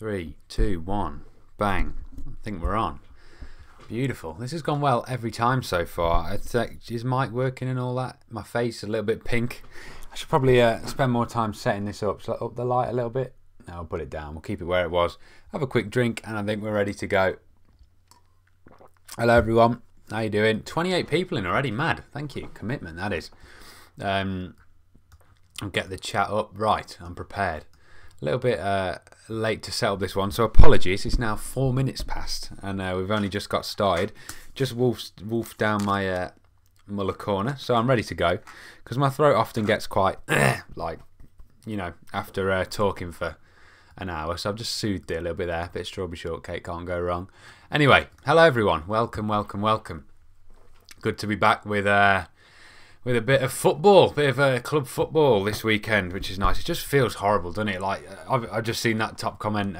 3, 2, 1, bang. I think we're on. Beautiful. This has gone well every time so far. Is mic working and all that? My face is a little bit pink. I should probably spend more time setting this up. So up the light a little bit. No, I'll put it down. We'll keep it where it was. Have a quick drink and I think we're ready to go. Hello everyone. How you doing? 28 people in already. Mad. Thank you. Commitment, that is. I'll get the chat up. Right, I'm prepared. A little bit late to set up this one, so apologies. It's now 4 minutes past, and we've only just got started. Just wolfed down my Muller corner, so I'm ready to go. Because my throat often gets quite, like, you know, after talking for an hour. So I've just soothed it a little bit there. A bit of strawberry shortcake, can't go wrong. Anyway, hello everyone. Welcome, welcome, welcome. Good to be back with a bit of football, bit of club football this weekend, which is nice. It just feels horrible, doesn't it? Like I've just seen that top comment,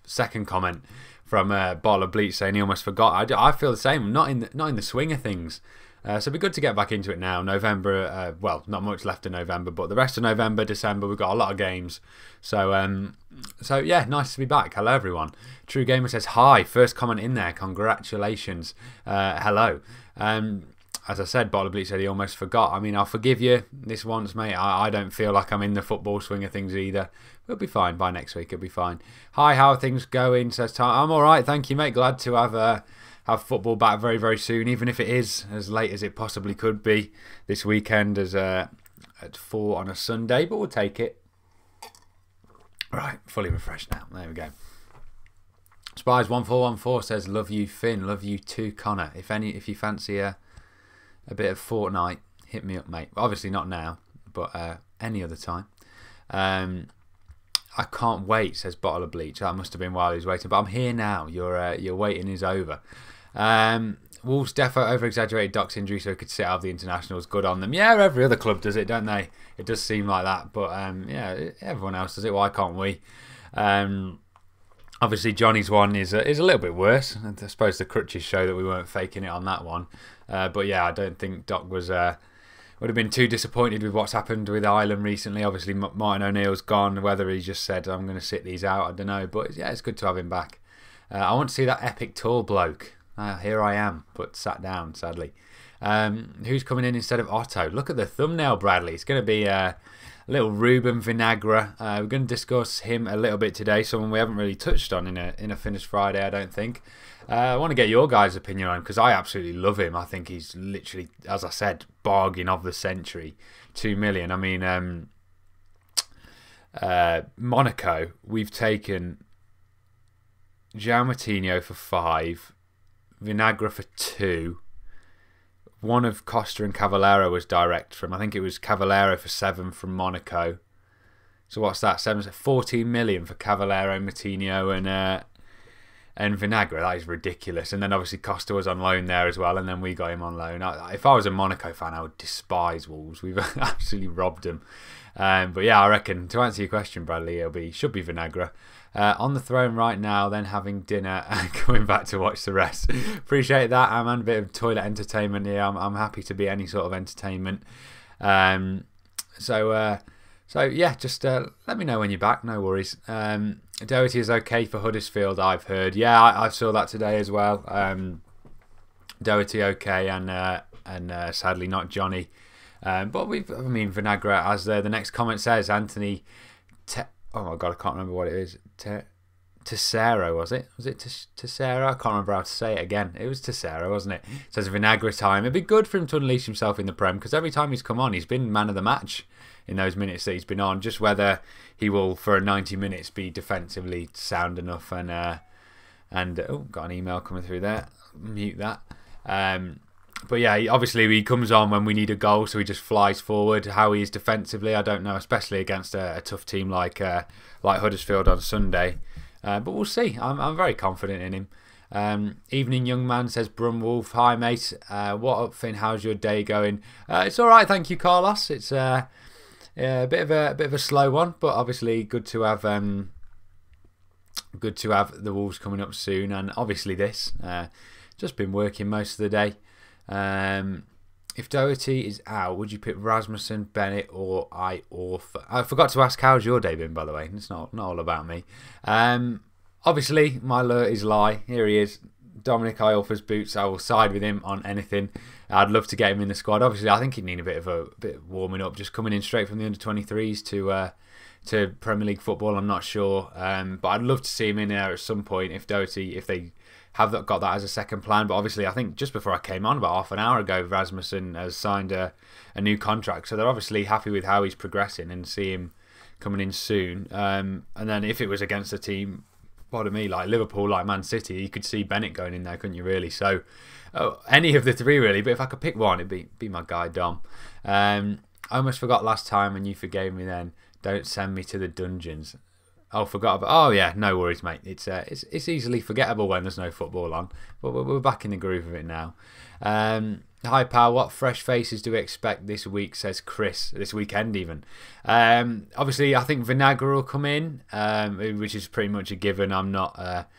second comment from Bottle of Bleach saying he almost forgot. I feel the same. Not in the swing of things. So it'd be good to get back into it now. November, not much left in November, but the rest of November, December, we've got a lot of games. So yeah, nice to be back. Hello everyone. True Gamer says hi. First comment in there. Congratulations. Hello. As I said, Bottle of Bleach said he almost forgot. I mean, I'll forgive you this once, mate. I don't feel like I'm in the football swing of things either. We'll be fine by next week. It'll be fine. Hi, how are things going? Says Tom. I'm all right, thank you, mate. Glad to have football back very, very soon, even if it is as late as it possibly could be this weekend as at 4 on a Sunday. But we'll take it. Right, fully refreshed now. There we go. Spies1414 says, love you, Finn. Love you too, Connor. If you fancy a bit of Fortnite, hit me up, mate. Obviously not now, but any other time. I can't wait, says Bottle of Bleach. That must have been while he was waiting, but I'm here now. Your waiting is over. Wolves defo over-exaggerated Doc's injury so he could sit out of the internationals. Good on them. Yeah, every other club does it, don't they? It does seem like that, but yeah, everyone else does it. Why can't we? Obviously, Johnny's one is a little bit worse. I suppose the crutches show that we weren't faking it on that one. But yeah, I don't think Doc would have been too disappointed with what's happened with Ireland recently. Obviously, Martin O'Neill's gone. Whether he just said, I'm going to sit these out, I don't know. But yeah, it's good to have him back. I want to see that epic tall bloke. Here I am, but sat down, sadly. Who's coming in instead of Otto? Look at the thumbnail, Bradley. It's going to be little Ruben Vinagre. We're going to discuss him a little bit today. Someone we haven't really touched on in a Finerrz Friday, I don't think. I want to get your guys' opinion on him because I absolutely love him. I think he's literally, as I said, bargain of the century. 2 million. I mean, Monaco, we've taken João Moutinho for 5, Vinagre for 2. One of Costa and Cavallero was direct from, I think it was Cavallero for 7 from Monaco. So what's that? 14 million for Cavallero, Moutinho and Vinagre. That is ridiculous. And then obviously Costa was on loan there as well, and then we got him on loan. If I was a Monaco fan, I would despise Wolves. We've absolutely robbed them. But yeah, I reckon, to answer your question, Bradley, should be Vinagre. On the throne right now, then having dinner and coming back to watch the rest. Appreciate that, man. A bit of toilet entertainment here. I'm happy to be any sort of entertainment. So yeah, just let me know when you're back. No worries. Doherty is okay for Huddersfield, I've heard. Yeah, I saw that today as well. Doherty okay, and sadly not Johnny. But Vinagre, as the next comment says, Anthony. Oh my god, I can't remember what it is. Tessero, was it? Was it Tessero? I can't remember how to say it again. It was Tessero, wasn't it? It says Vinagre time. It'd be good for him to unleash himself in the Prem because every time he's come on, he's been man of the match in those minutes that he's been on. Just whether he will, for 90 minutes, be defensively sound enough and oh, got an email coming through there. Mute that. But yeah, obviously he comes on when we need a goal, so he just flies forward. How he is defensively, I don't know, especially against a tough team like Huddersfield on Sunday. But we'll see. I'm very confident in him. Evening young man, says Brumwolf. Hi mate. What up, Finn? How's your day going? It's all right, thank you, Carlos. It's a bit of a slow one, but obviously good to have the Wolves coming up soon, and obviously this. Just been working most of the day. if Doherty is out, would you pick Rasmussen, Bennett, or Orfer? I forgot to ask, how's your day been, by the way? It's not all about me. Obviously, my lure is lie. Here he is. Dominic Iorfa's boots. I will side with him on anything. I'd love to get him in the squad. Obviously, I think he'd need a bit of warming up, just coming in straight from the under-23s to Premier League football. I'm not sure, but I'd love to see him in there at some point if they have got that as a second plan. But obviously, I think just before I came on, about half an hour ago, Rasmussen has signed a new contract, so they're obviously happy with how he's progressing and see him coming in soon. And then if it was against a team, pardon me, like Liverpool, like Man City, you could see Bennett going in there, couldn't you, really? So any of the three, really. But if I could pick one, it'd be my guy, Dom. I almost forgot last time, and you forgave me then. Don't send me to the dungeons. Oh, forgot about. Oh yeah, no worries, mate. It's easily forgettable when there's no football on. But we're back in the groove of it now. Hi, pal. What fresh faces do we expect this week? Says Chris. This weekend, even. Obviously, I think Vinagre will come in, which is pretty much a given. I'm not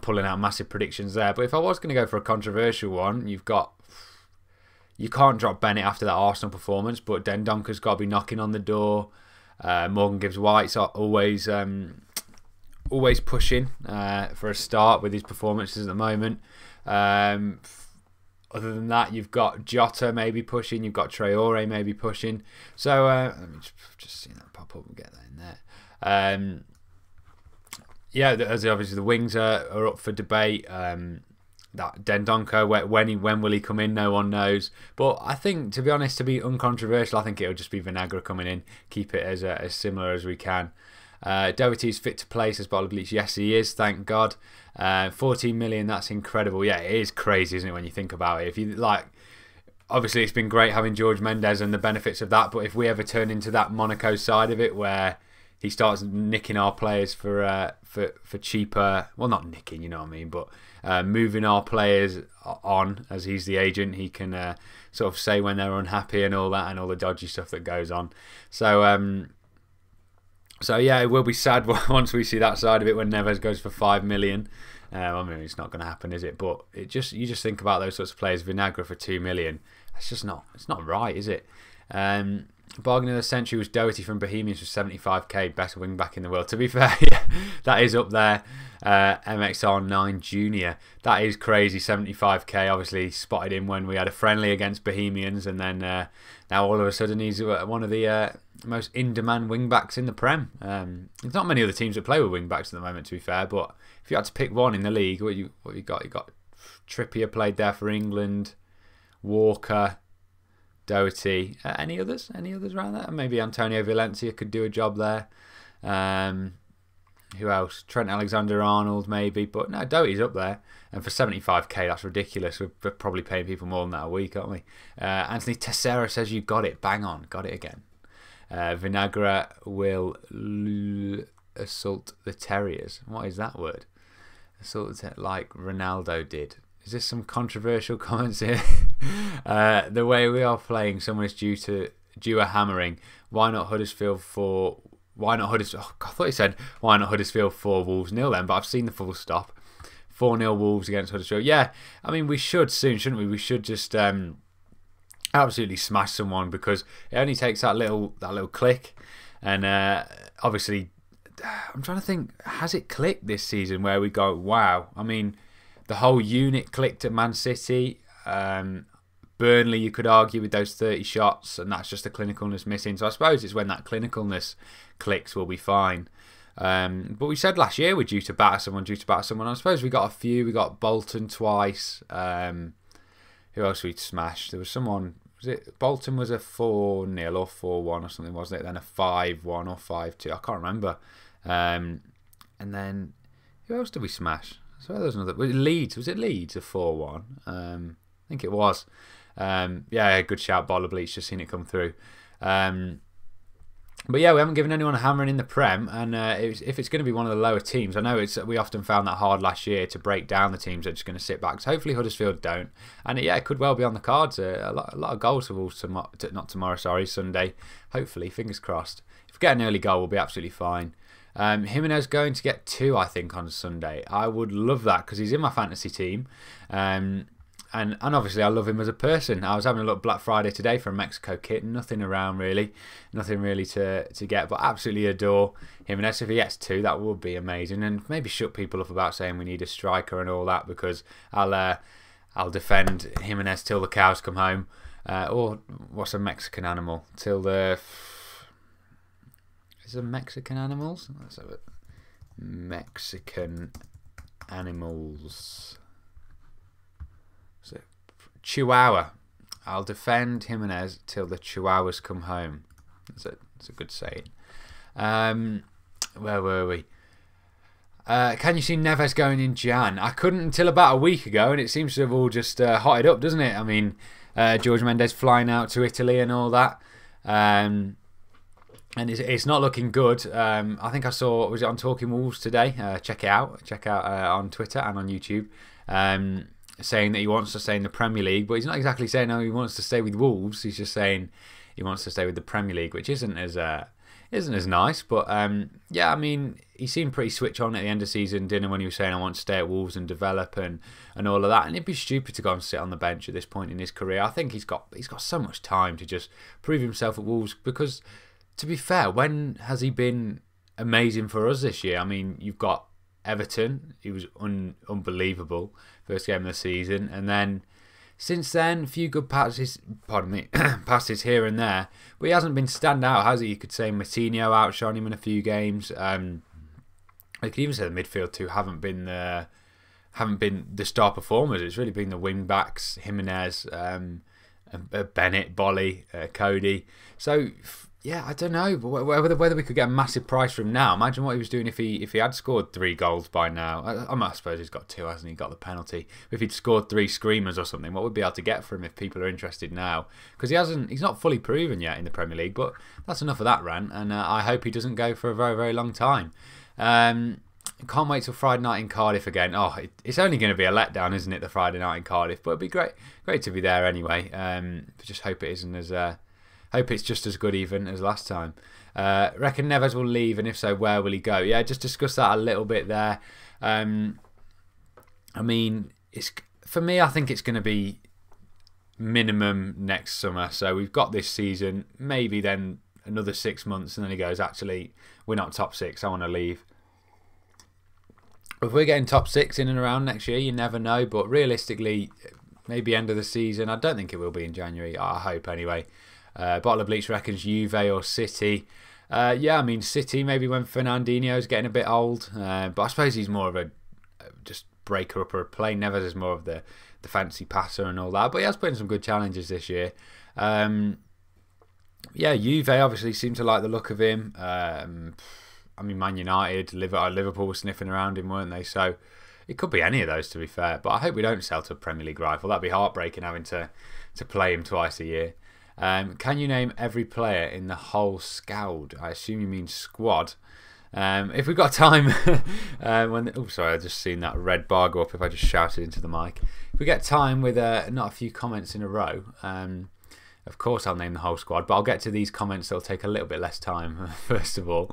pulling out massive predictions there. But if I was going to go for a controversial one, you can't drop Bennett after that Arsenal performance, but Dendonker's got to be knocking on the door. Morgan Gibbs-White's always pushing for a start with his performances at the moment. Other than that, you've got Jota maybe pushing, you've got Traore maybe pushing. So let me just see that pop up and get that in there. Yeah, as obviously the wings are up for debate. That Dendoncker, when will he come in? No one knows. But I think, to be honest, to be uncontroversial, I think it'll just be Vinagre coming in. Keep it as similar as we can. Doherty's fit to play, says Bottle Bleach. Yes, he is, thank God. 14 million, that's incredible. Yeah, it is crazy, isn't it, when you think about it? If you obviously it's been great having George Mendes and the benefits of that, but if we ever turn into that Monaco side of it where he starts nicking our players for cheaper, well, not nicking, you know what I mean, but moving our players on as he's the agent, he can sort of say when they're unhappy and all that and all the dodgy stuff that goes on. So yeah, it will be sad once we see that side of it when Neves goes for 5 million. I mean, it's not going to happen, is it? But you just think about those sorts of players. Vinagre for 2 million. It's not right, is it? Bargain of the century was Doherty from Bohemians for 75k, best wing back in the world. To be fair, yeah, that is up there. MXR9 Junior, that is crazy. 75k. Obviously spotted him when we had a friendly against Bohemians, and then now all of a sudden he's one of the most in-demand wing backs in the Prem. There's not many other teams that play with wing backs at the moment, to be fair. But if you had to pick one in the league, what you got? You got Trippier played there for England, Walker, Doherty. Any others? Any others around there? Maybe Antonio Valencia could do a job there. Who else? Trent Alexander-Arnold maybe. But no, Doherty's up there. And for 75k, that's ridiculous. We're probably paying people more than that a week, aren't we? Anthony Tessera says you got it. Bang on. Got it again. Vinagre will assault the Terriers. What is that word? Assault like Ronaldo did. Is this some controversial comments here? The way we are playing, someone is due a hammering. Why not Huddersfield for? Why not Huddersfield? Oh, I thought he said why not Huddersfield 4 Wolves 0 then, but I've seen the full stop. 4-0 Wolves against Huddersfield. Yeah, I mean we should soon, shouldn't we? We should just absolutely smash someone, because it only takes that little click, and obviously I'm trying to think, has it clicked this season where we go, wow? I mean, the whole unit clicked at Man City. Burnley, you could argue, with those 30 shots, and that's just the clinicalness missing. So I suppose it's when that clinicalness clicks we'll be fine. But we said last year we're due to batter someone. I suppose we got a few. We got Bolton twice. Who else we'd smashed? There was someone. Was it Bolton was a 4-0 or 4-1 or something, wasn't it? Then a 5-1 or 5-2. I can't remember. And then who else did we smash? So there was another. Leeds. Was it Leeds a 4-1? I think it was. Yeah, good shout, Bottle Bleach. Just seen it come through. But yeah, we haven't given anyone a hammering in the Prem, and if it's going to be one of the lower teams, I know we often found that hard last year to break down the teams that are just going to sit back. So hopefully Huddersfield don't, and yeah, it could well be on the cards. A lot of goals for Wolves Sunday. Hopefully, fingers crossed. If we get an early goal, we'll be absolutely fine. Jimenez going to get 2, I think, on Sunday. I would love that because he's in my fantasy team. And obviously I love him as a person. I was having a look Black Friday today for a Mexico kit. Nothing around really. Nothing really to get. But absolutely adore Jimenez. If he gets 2, that would be amazing. And maybe shut people up about saying we need a striker and all that, because I'll defend Jimenez till the cows come home. Or what's a Mexican animal? Till the... Is there Mexican animals? Let's have it. Mexican animals. So, Chihuahua. I'll defend Jimenez till the Chihuahuas come home. That's a good saying. Where were we? Can you see Neves going in Jan? I couldn't until about a week ago, and it seems to have all just hotted up, doesn't it? I mean, George Mendes flying out to Italy and all that. And it's not looking good. I think I saw, was it on Talking Wolves today? Check it out. Check out on Twitter and on YouTube. Saying that he wants to stay in the Premier League, but he's not exactly saying how he wants to stay with Wolves. He's just saying he wants to stay with the Premier League, which isn't as nice. But yeah, I mean, he seemed pretty switch on at the end of season, didn't he, when he was saying I want to stay at Wolves and develop and all of that. And it'd be stupid to go and sit on the bench at this point in his career. I think he's got so much time to just prove himself at Wolves, because to be fair, when has he been amazing for us this year? I mean, you've got Everton, he was unbelievable first game of the season, and then since then, a few good passes, passes here and there, but he hasn't been stand out, has he? You could say Moutinho outshone him in a few games. I could even say the midfield too haven't been the star performers. It's really been the wing backs, Jimenez, Bennett, Bolly, Cody. So yeah, I don't know whether we could get a massive price from now. Imagine what he was doing if he had scored 3 goals by now. I suppose he's got 2, hasn't he? Got the penalty. If he'd scored 3 screamers or something, what would we be able to get for him if people are interested now? Because he's not fully proven yet in the Premier League. But that's enough of that rant, and I hope he doesn't go for a very, very long time. Can't wait till Friday night in Cardiff again. Oh, it's only going to be a letdown, isn't it? The Friday night in Cardiff, but it'd be great to be there anyway. Just hope it isn't as. Hope it's just as good even as last time. Reckon Neves will leave, and if so, where will he go? Yeah, just discuss that a little bit there. I mean, for me, I think it's going to be minimum next summer. So we've got this season, maybe then another 6 months, and then he goes, actually, we're not top 6, I want to leave. If we're getting top 6 in and around next year, you never know, but realistically, maybe end of the season. I don't think it will be in January, I hope anyway. Bottle of Bleach reckons Juve or City. Yeah, I mean, City maybe when Fernandinho's getting a bit old. But I suppose he's more of a just breaker up or a play. Neves is more of the fancy passer and all that. But he has put in some good challenges this year. Yeah, Juve obviously seem to like the look of him. I mean, Man United, Liverpool were sniffing around him, weren't they? So it could be any of those, to be fair. But I hope we don't sell to a Premier League rival. That'd be heartbreaking having to play him twice a year. Can you name every player in the whole scout? I assume you mean squad. If we've got time, sorry, I just seen that red bar go up. If I just shouted into the mic, if we get time with not a few comments in a row, of course I'll name the whole squad. But I'll get to these comments that'll take a little bit less time. First of all,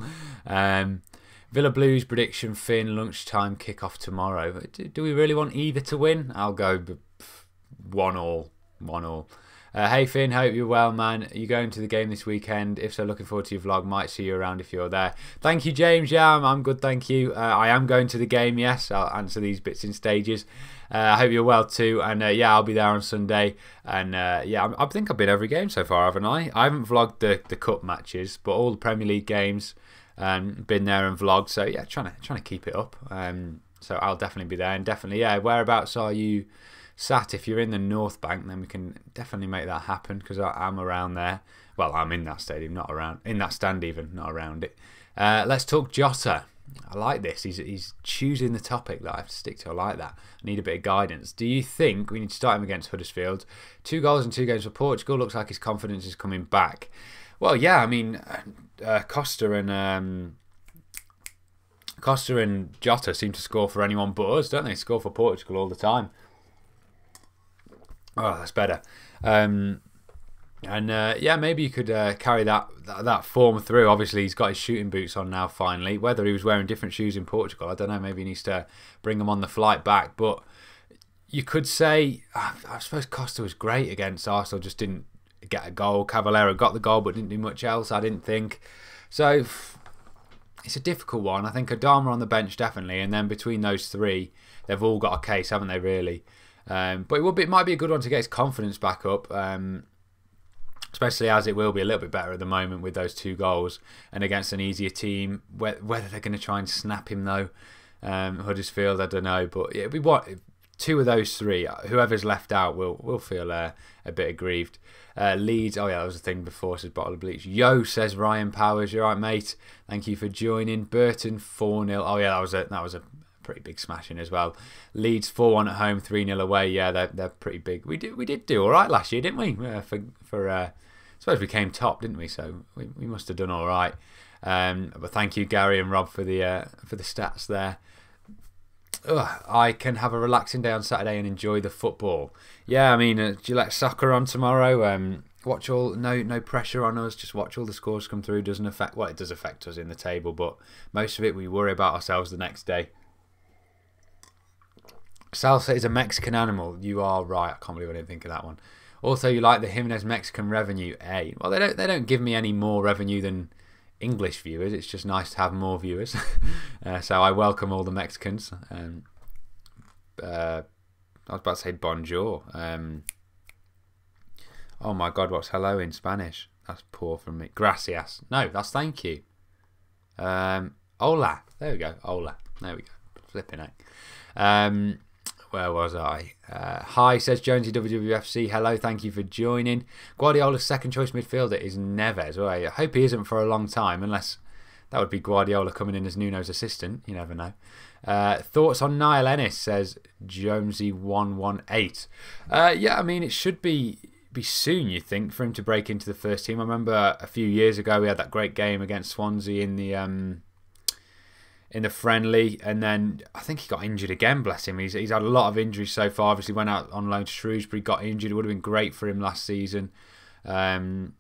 Villa Blues prediction: Finn lunchtime kickoff tomorrow. Do we really want either to win? I'll go 1-1. 1-1. Hey Finn, hope you're well, man. Are you going to the game this weekend? If so, looking forward to your vlog. Might see you around if you're there. Thank you, James. Yeah, I'm good, thank you. I am going to the game, yes. I'll answer these bits in stages. I hope you're well too. And yeah, I'll be there on Sunday. And yeah, I think I've been every game so far, haven't I? I haven't vlogged the cup matches, but all the Premier League games, been there and vlogged. So yeah, trying to keep it up. So I'll definitely be there. And definitely, yeah, whereabouts are you sat? If you're in the North Bank, then we can definitely make that happen, because I'm around there. Well, I'm in that stadium, not around, in that stand even, not around it. Let's talk Jota. I like this. He's choosing the topic that I have to stick to. I like that. I need a bit of guidance. Do you think we need to start him against Huddersfield? 2 goals in 2 games for Portugal. Looks like his confidence is coming back. Well, yeah, I mean, Costa and Jota seem to score for anyone but us, don't they? Score for Portugal all the time. Oh, that's better. Yeah, maybe you could carry that form through. Obviously, he's got his shooting boots on now, finally. Whether he was wearing different shoes in Portugal, I don't know. Maybe he needs to bring them on the flight back. But you could say, I suppose Costa was great against Arsenal, just didn't get a goal. Cavallero got the goal but didn't do much else, I didn't think. So it's a difficult one. I think Adama on the bench definitely, and then between those three, they've all got a case, haven't they, really? But it might be a good one to get his confidence back up, especially as it will be a little bit better at the moment with those 2 goals and against an easier team. Whether they're going to try and snap him though, Huddersfield, I don't know. But yeah, 2 of those 3, whoever's left out will feel a bit aggrieved. Leeds, oh yeah, that was a thing before, says Bottle of Bleach. Yo, says Ryan Powers, you're right, mate. Thank you for joining. Burton 4-0. Oh yeah, that was a pretty big smashing as well. Leeds 4-1 at home, 3-0 away. Yeah, they're pretty big. We did do all right last year, didn't we? I suppose we came top, didn't we? So we must have done all right. But thank you, Gary and Rob, for the stats there. I can have a relaxing day on Saturday and enjoy the football. Yeah, I mean, Gillette Soccer on tomorrow. Watch all, no pressure on us. Just watch all the scores come through. Doesn't affect, well, it does affect us in the table, but most of it we worry about ourselves the next day. Salsa is a Mexican animal. You are right. I can't believe I didn't think of that one. Also, you like the Jimenez Mexican revenue? Well, they don't give me any more revenue than English viewers. It's just nice to have more viewers. So I welcome all the Mexicans. I was about to say bonjour. Oh my God, what's hello in Spanish? That's poor from me. Gracias. No, that's thank you. Hola. There we go. Hola. There we go. Flipping out. Where was I? Hi, says Jonesy WWFC. Hello, thank you for joining. Guardiola's second choice midfielder is Neves. Well, I hope he isn't for a long time, unless that would be Guardiola coming in as Nuno's assistant. You never know. Thoughts on Niall Ennis, says Jonesy118. Yeah, I mean, it should be soon, you think, for him to break into the first team. I remember a few years ago we had that great game against Swansea in the friendly, and then I think he got injured again, bless him. He's had a lot of injuries so far. Obviously went out on loan to Shrewsbury, got injured. It would have been great for him last season. So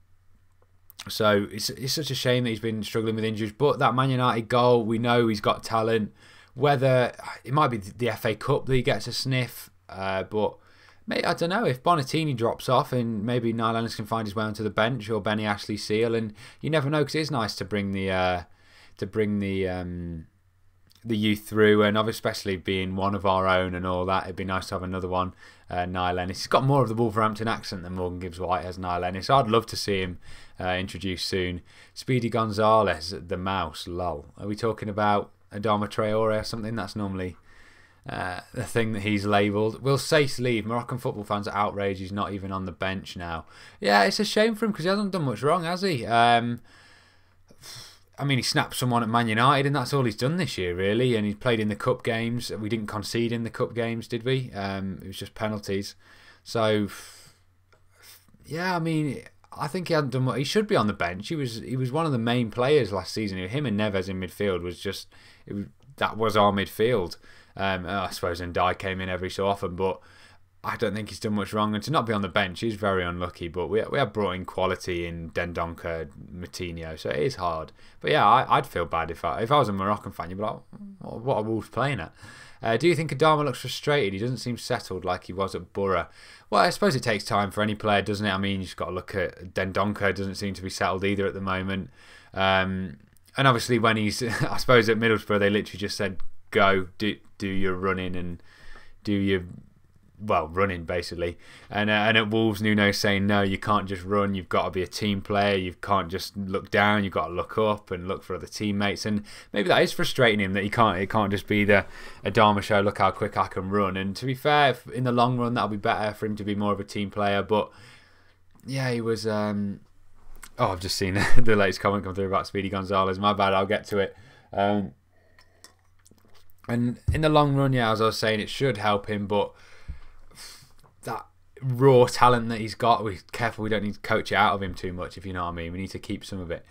it's such a shame that he's been struggling with injuries. But that Man United goal, we know he's got talent. Whether it might be the FA Cup that he gets a sniff, but maybe, I don't know, if Bonatini drops off and maybe Niall Ennis can find his way onto the bench, or Benny Ashley Seal, and you never know, because it is nice to bring the youth through, and especially being one of our own and all that, it'd be nice to have another one. Niall Ennis, he's got more of the Wolverhampton accent than Morgan Gibbs-White has. Niall Ennis, I'd love to see him introduced soon. Speedy Gonzalez, the mouse, lol. Are we talking about Adama Traore or something? That's normally the thing that he's labelled. Will Sace leave? Moroccan football fans are outraged he's not even on the bench now. Yeah, it's a shame for him because he hasn't done much wrong, has he? I mean, he snapped someone at Man United, and that's all he's done this year, really. And he's played in the cup games. We didn't concede in the cup games, did we? It was just penalties. So, yeah, I mean, I think he hadn't done what he should be on the bench. He was one of the main players last season. Him and Neves in midfield that was our midfield. I suppose Ndai came in every so often, but I don't think he's done much wrong, and to not be on the bench is very unlucky. But we have brought in quality in Dendoncker, Moutinho, so it is hard. But yeah, I'd feel bad if I was a Moroccan fan. You'd be like, what are Wolves playing at? Do you think Adama looks frustrated? He doesn't seem settled like he was at Borough. Well, I suppose it takes time for any player, doesn't it? I mean, you just got to look at Dendoncker. Doesn't seem to be settled either at the moment. And obviously, when he's, I suppose at Middlesbrough, they literally just said, go do your running and do your. Well, running basically, and at Wolves, Nuno's saying no, you can't just run. You've got to be a team player. You can't just look down. You've got to look up and look for other teammates. And maybe that is frustrating him, that it can't just be the Adama show. Look how quick I can run. And to be fair, in the long run, that'll be better for him to be more of a team player. But yeah, he was. Oh, I've just seen the latest comment come through about Speedy Gonzalez. My bad. I'll get to it. And in the long run, yeah, as I was saying, it should help him, but that raw talent that he's got, we're careful we don't need to coach it out of him too much, if you know what I mean. We need to keep some of it.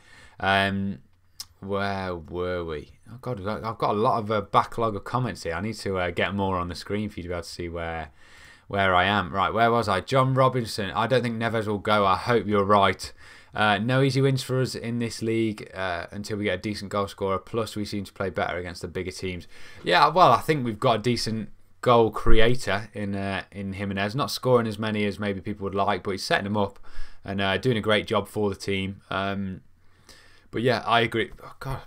Where were we? Oh God, I've got a lot of a backlog of comments here. I need to get more on the screen for you to be able to see where I am. Right, where was I? John Robinson. I don't think Neves will go. I hope you're right. No easy wins for us in this league until we get a decent goal scorer. Plus, we seem to play better against the bigger teams. Yeah, well, I think we've got a decent goal creator in Jimenez. Not scoring as many as maybe people would like, but he's setting them up and doing a great job for the team. But yeah, I agree. Oh God,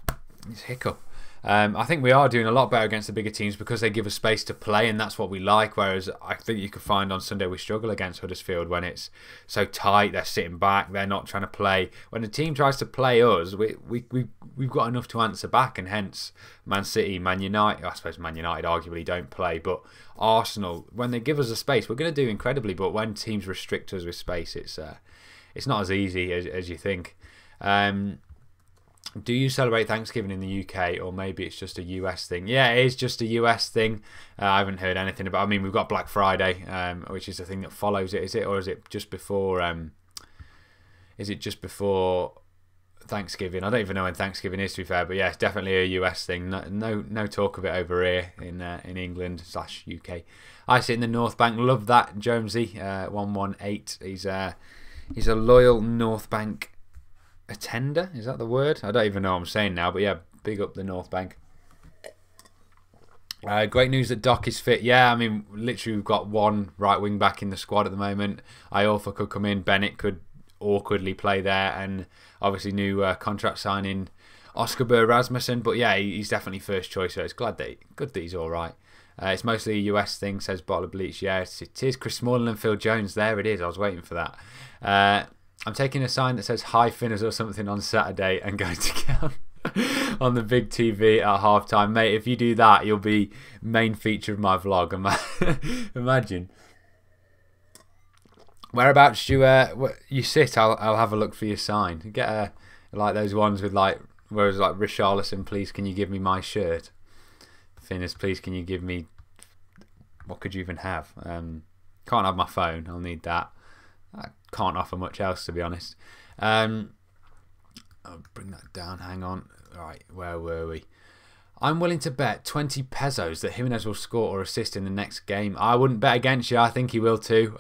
it's hiccup. I think we are doing a lot better against the bigger teams because they give us space to play, and that's what we like. Whereas I think you could find on Sunday we struggle against Huddersfield when it's so tight. They're sitting back. They're not trying to play. When the team tries to play us, we've got enough to answer back, and hence Man City, Man United. I suppose Man United arguably don't play, but Arsenal, when they give us a space, we're going to do incredibly. But when teams restrict us with space, it's not as easy as you think. Do you celebrate Thanksgiving in the UK, or maybe it's just a US thing? Yeah, it is just a US thing. I haven't heard anything about. I mean, we've got Black Friday, which is the thing that follows it. Is it, or is it just before? Is it just before Thanksgiving? I don't even know when Thanksgiving is, to be fair. But yeah, it's definitely a US thing. No talk of it over here in England / UK. I sit in the North Bank. Love that, Jonesy 118. He's a loyal North Bank attender, is that the word? I don't even know what I'm saying now, but yeah, big up the North Bank. Great news that Doc is fit. Yeah, I mean, literally we've got one right wing back in the squad at the moment. Iorfa could come in, Bennett could awkwardly play there, and obviously new contract signing Oscar Burr Rasmussen. But yeah, he's definitely first choice, so it's good that he's all right. It's mostly a US thing, says Bottle of Bleach. Yes, it is. Chris Smalling and Phil Jones. There it is. I was waiting for that. I'm taking a sign that says "Hi Finerrz" or something on Saturday and going to get on the big TV at half time. Mate, if you do that, you'll be main feature of my vlog. Imagine. Whereabouts you sit, I'll have a look for your sign. Get like those ones with like, where it's like Richarlison, please can you give me my shirt? Finerrz, please can you give me, what could you even have? Can't have my phone, I'll need that. I can't offer much else, to be honest. I'll bring that down, hang on. Right, where were we? I'm willing to bet 20 pesos that Jimenez will score or assist in the next game. I wouldn't bet against you. I think he will too.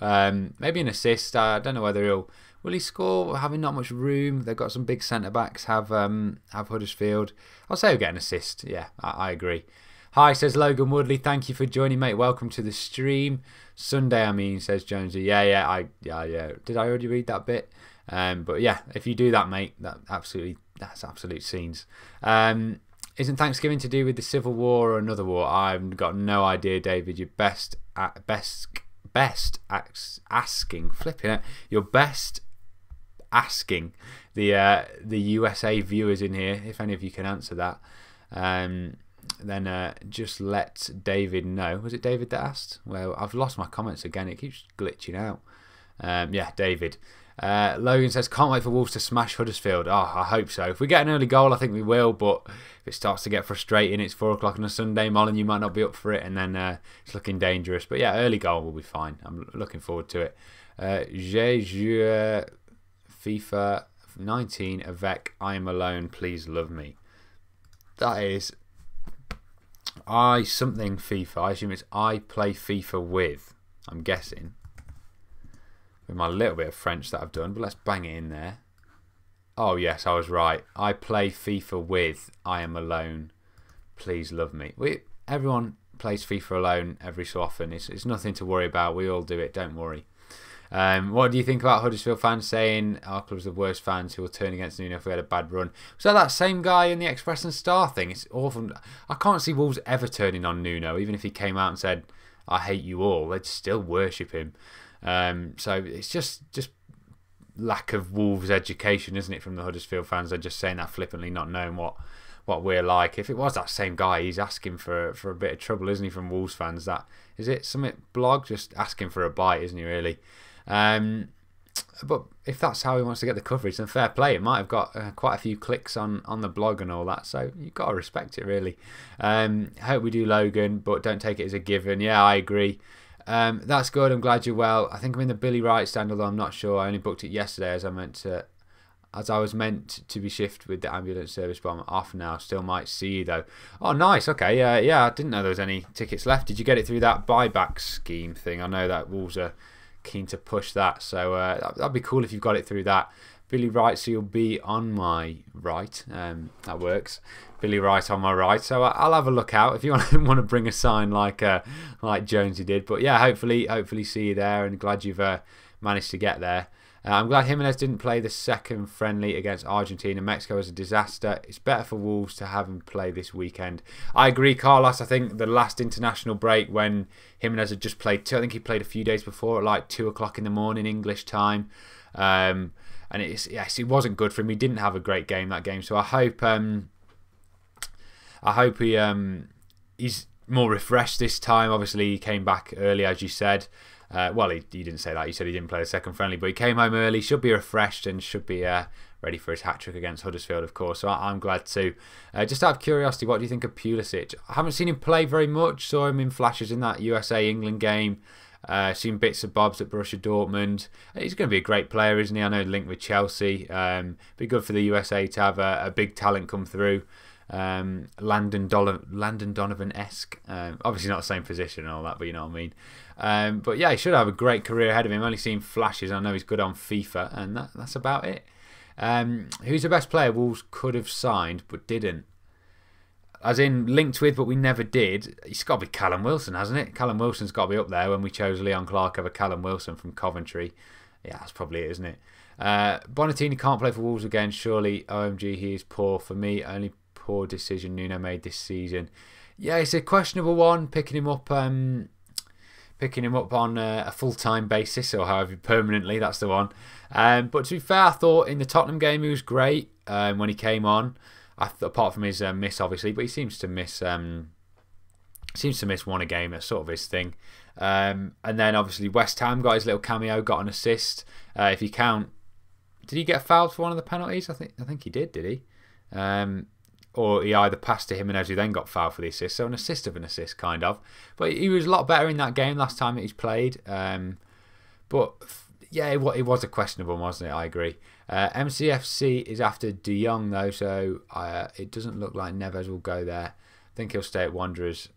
Maybe an assist. I don't know whether will he score, having not much room. They've got some big centre-backs, have Huddersfield. I'll say he'll get an assist. Yeah, I agree. Hi, says Logan Woodley. Thank you for joining, mate. Welcome to the stream. Sunday, I mean, says Jonesy. Yeah. Did I already read that bit? But yeah, if you do that, mate, that's absolute scenes. Isn't Thanksgiving to do with the Civil War or another war? I've got no idea, David. You're best asking, flipping it. You're best asking the USA viewers in here, if any of you can answer that. Then just let David know. Was it David that asked? Well, I've lost my comments again. It keeps glitching out. Yeah, David. Logan says, can't wait for Wolves to smash Huddersfield. Oh, I hope so. If we get an early goal, I think we will. But if it starts to get frustrating, it's 4 o'clock on a Sunday, Mollen, you might not be up for it. And then it's looking dangerous. But yeah, early goal will be fine. I'm looking forward to it. J'ai joué FIFA 19 avec I am alone. Please love me. That is... something FIFA. I assume it's I play FIFA with. I'm guessing. With my little bit of French that I've done, but let's bang it in there. Oh yes, I was right. I play FIFA with I am alone. Please love me. Everyone plays FIFA alone every so often. It's nothing to worry about. We all do it. Don't worry. What do you think about Huddersfield fans saying our club's the worst fans who will turn against Nuno if we had a bad run? So that same guy in the Express and Star thing, it's awful. I can't see Wolves ever turning on Nuno, even if he came out and said, I hate you all, they'd still worship him. So it's just lack of Wolves education, isn't it, from the Huddersfield fans? They're just saying that flippantly, not knowing what we're like. If it was that same guy, he's asking for a bit of trouble, isn't he, from Wolves fans? That is it, Summit Blog, just asking for a bite, isn't he, really? But if that's how he wants to get the coverage, then fair play. It might have got quite a few clicks on the blog and all that, so you've got to respect it, really. Hope we do, Logan, but don't take it as a given. Yeah, I agree. That's good. I'm glad you're well. I think I'm in the Billy Wright stand, although I'm not sure. I only booked it yesterday as I was meant to be shifted with the ambulance service, but I'm off now. Still might see you though. Oh, nice. Okay, yeah. I didn't know there was any tickets left. Did you get it through that buyback scheme thing? I know that Wolves are keen to push that. So that'd be cool if you've got it through that. Billy Wright, so you'll be on my right. That works. Billy Wright on my right. So I'll have a look out if you want to bring a sign like Jonesy did. But yeah, hopefully see you there, and glad you've managed to get there. I'm glad Jimenez didn't play the second friendly against Argentina. Mexico was a disaster. It's better for Wolves to have him play this weekend. I agree, Carlos. I think the last international break when Jimenez had just played, I think he played a few days before at like 2 o'clock in the morning English time. And it wasn't good for him. He didn't have a great game that game. So I hope he's more refreshed this time. Obviously, he came back early, as you said. Well, he didn't say that. He said he didn't play the second friendly, but he came home early. Should be refreshed and should be ready for his hat-trick against Huddersfield, of course. So I'm glad too. Just out of curiosity, what do you think of Pulisic? I haven't seen him play very much. Saw him in flashes in that USA-England game. Seen bits of bobs at Borussia Dortmund. He's going to be a great player, isn't he? I know linked with Chelsea. Be good for the USA to have a big talent come through. Landon Donovan-esque. Obviously not the same position and all that, but you know what I mean. But yeah, he should have a great career ahead of him. Only seen flashes. I know he's good on FIFA, and that's about it. Who's the best player Wolves could have signed but didn't? As in linked with, but we never did. It's got to be Callum Wilson, hasn't it? Callum Wilson's got to be up there when we chose Leon Clark over Callum Wilson from Coventry. Yeah, that's probably it, isn't it? Bonatini can't play for Wolves again, surely. OMG, he is poor. For me, only poor decision Nuno made this season. Yeah, it's a questionable one. Picking him up on a full-time basis, or however permanently, that's the one. But to be fair, I thought in the Tottenham game he was great when he came on. Apart from his miss, obviously, but he seems to miss one a game. That's sort of his thing. And then obviously West Ham got his little cameo, got an assist. If you count, did he get fouled for one of the penalties? I think he did he? Or he either passed to Jimenez, who then got fouled for the assist. So an assist of an assist, kind of. But he was a lot better in that game last time that he's played. But yeah, it was a questionable one, wasn't it? I agree. MCFC is after De Jong, though, so it doesn't look like Neves will go there. I think he'll stay at Wanderers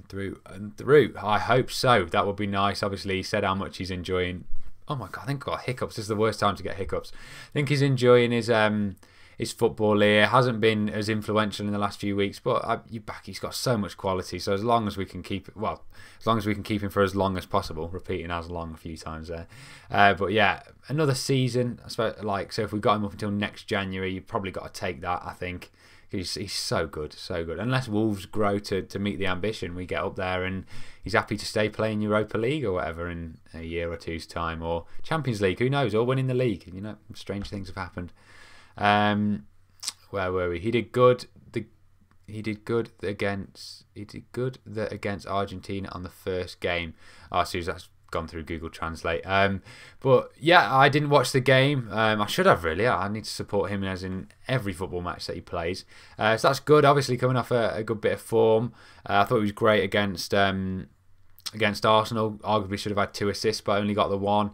through and through. I hope so. That would be nice. Obviously, he said how much he's enjoying. Oh my God, I think I got hiccups. This is the worst time to get hiccups. I think he's enjoying his football here. Hasn't been as influential in the last few weeks, but he's got so much quality. So as long as we can keep him for as long as possible, repeating as long a few times there. But yeah, another season. I suppose, so if we got him up until next January, you've probably got to take that. I think he's so good, so good. Unless Wolves grow to meet the ambition, we get up there and he's happy to stay playing Europa League or whatever in a year or two's time, or Champions League. Who knows? Or winning the league. You know, strange things have happened. Where were we? He did good against Argentina on the first game. Oh, so that's gone through Google Translate. But yeah, I didn't watch the game. I should have really. I need to support him as in every football match that he plays. So that's good. Obviously coming off a good bit of form. I thought he was great against Arsenal. Arguably should have had 2 assists, but only got the 1.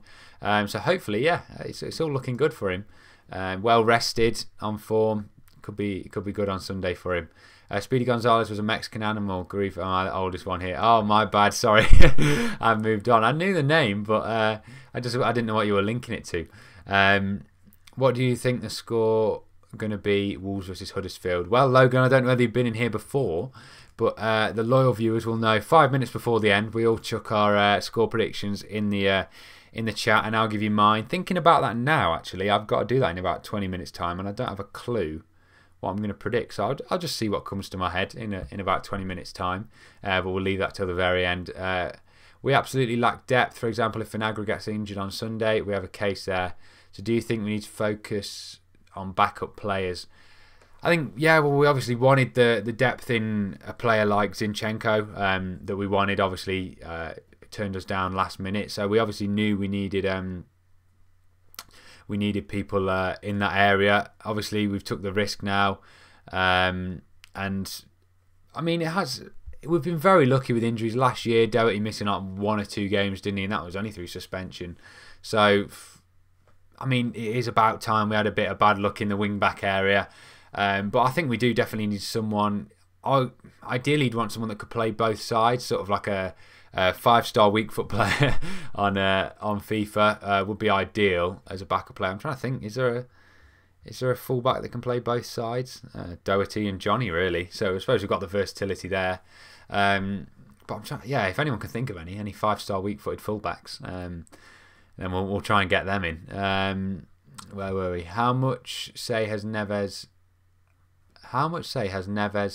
So hopefully, yeah, it's all looking good for him. Well rested, on form. Could be good on Sunday for him. Speedy Gonzalez was a Mexican animal. Grief, my oldest one here. Oh, my bad. Sorry, I moved on. I knew the name, but I didn't know what you were linking it to. What do you think the score going to be? Wolves versus Huddersfield. Well, Logan, I don't know whether you've been in here before, but the loyal viewers will know. 5 minutes before the end, we all chuck our score predictions in the chat, and I'll give you mine. Thinking about that now, actually, I've got to do that in about 20 minutes time, and I don't have a clue what I'm going to predict, so I'll just see what comes to my head in about 20 minutes time, but we'll leave that till the very end. We absolutely lack depth. For example, if Finerrz gets injured on Sunday, we have a case there. So do you think we need to focus on backup players? I think, yeah, well, we obviously wanted the depth in a player like Zinchenko that we wanted. Obviously, turned us down last minute, so we obviously knew we needed people in that area. Obviously, we've took the risk now, and I mean, we've been very lucky with injuries. Last year, Doherty missing out 1 or 2 games, didn't he? And that was only through suspension. So, I mean, it is about time. We had a bit of bad luck in the wing-back area, but I think we do definitely need someone. Ideally, you'd want someone that could play both sides, sort of like a 5-star weak foot player on FIFA would be ideal as a backup player. I'm trying to think, is there a fullback that can play both sides? Doherty and Johnny, really. So I suppose we've got the versatility there. But I'm trying, yeah, if anyone can think of any 5-star weak-footed fullbacks, then we'll try and get them in. Where were we? How much say has Neves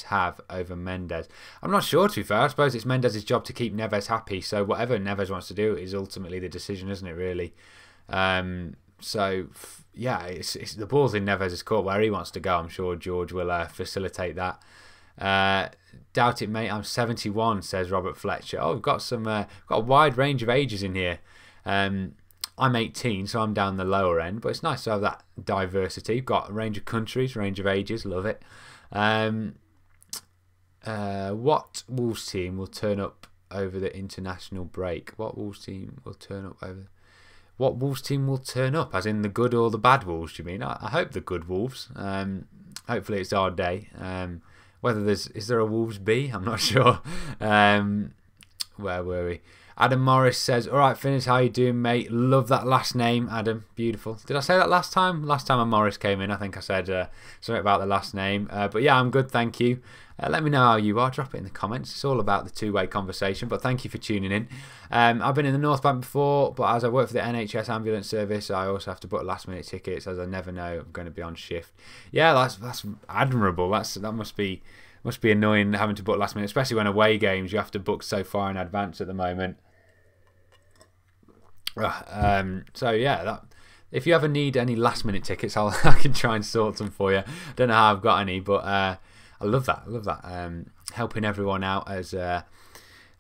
have over Mendes? I'm not sure, to be fair. I suppose it's Mendes' job to keep Neves happy. So whatever Neves wants to do is ultimately the decision, isn't it? Really. So yeah, it's the ball's in Neves' court where he wants to go. I'm sure George will facilitate that. Doubt it, mate. I'm 71, says Robert Fletcher. Oh, we've got got a wide range of ages in here. I'm 18, so I'm down the lower end, but it's nice to have that diversity. Got a range of countries, range of ages, love it. What Wolves team will turn up over the international break? What Wolves team will turn up over? What Wolves team will turn up? As in the good or the bad Wolves? Do you mean? I hope the good Wolves. Hopefully it's our day. Whether is there a Wolves B? I'm not sure. Where were we? Adam Morris says, all right, Finerrz, how you doing, mate? Love that last name, Adam. Beautiful. Did I say that last time? Last time Morris came in, I think I said something about the last name. But yeah, I'm good, thank you. Let me know how you are. Drop it in the comments. It's all about the two-way conversation, but thank you for tuning in. I've been in the North Bank before, but as I work for the NHS ambulance service, I also have to book last-minute tickets, as I never know I'm going to be on shift. Yeah, that's admirable. That must be annoying having to book last minute, especially when away games you have to book so far in advance at the moment. So yeah, if you ever need any last minute tickets, I can try and sort some for you. Don't know how I've got any, but I love that. Helping everyone out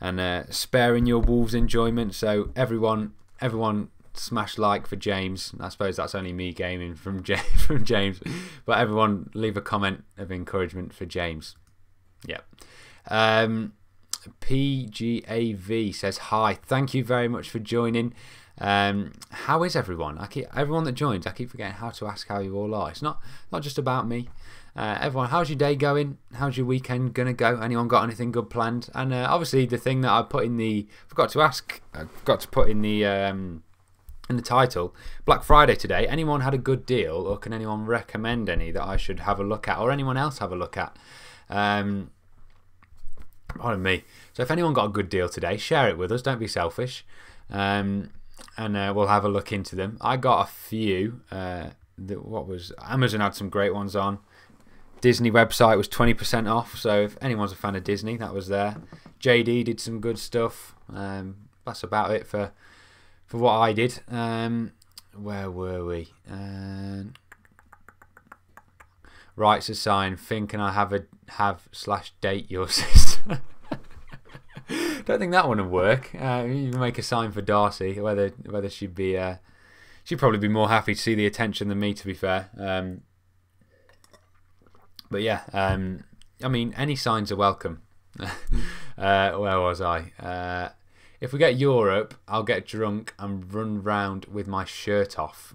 and sparing your Wolves enjoyment. So everyone smash like for James. I suppose that's only me gaming from James, but everyone leave a comment of encouragement for James. Yeah. PGAV says hi. Thank you very much for joining. How is everyone? Everyone that joins, I keep forgetting how to ask how you all are. It's not just about me. Everyone, how's your day going? How's your weekend gonna go? Anyone got anything good planned? And obviously the thing that I put in the forgot to put in the title, Black Friday today. Anyone had a good deal, or can anyone recommend any that I should have a look at, or anyone else have a look at? Pardon me. So if anyone got a good deal today, share it with us. Don't be selfish. And we'll have a look into them. I got a few. Amazon had some great ones on. Disney website was 20% off. So if anyone's a fan of Disney, that was there. JD did some good stuff. That's about it for what I did. Where were we? Writes a sign. Finn, can I have/date your sister? Don't think that one would work. You can make a sign for Darcy. Whether she'd probably be more happy to see the attention than me, to be fair. But yeah, I mean, any signs are welcome. Where was I? If we get Europe, I'll get drunk and run round with my shirt off.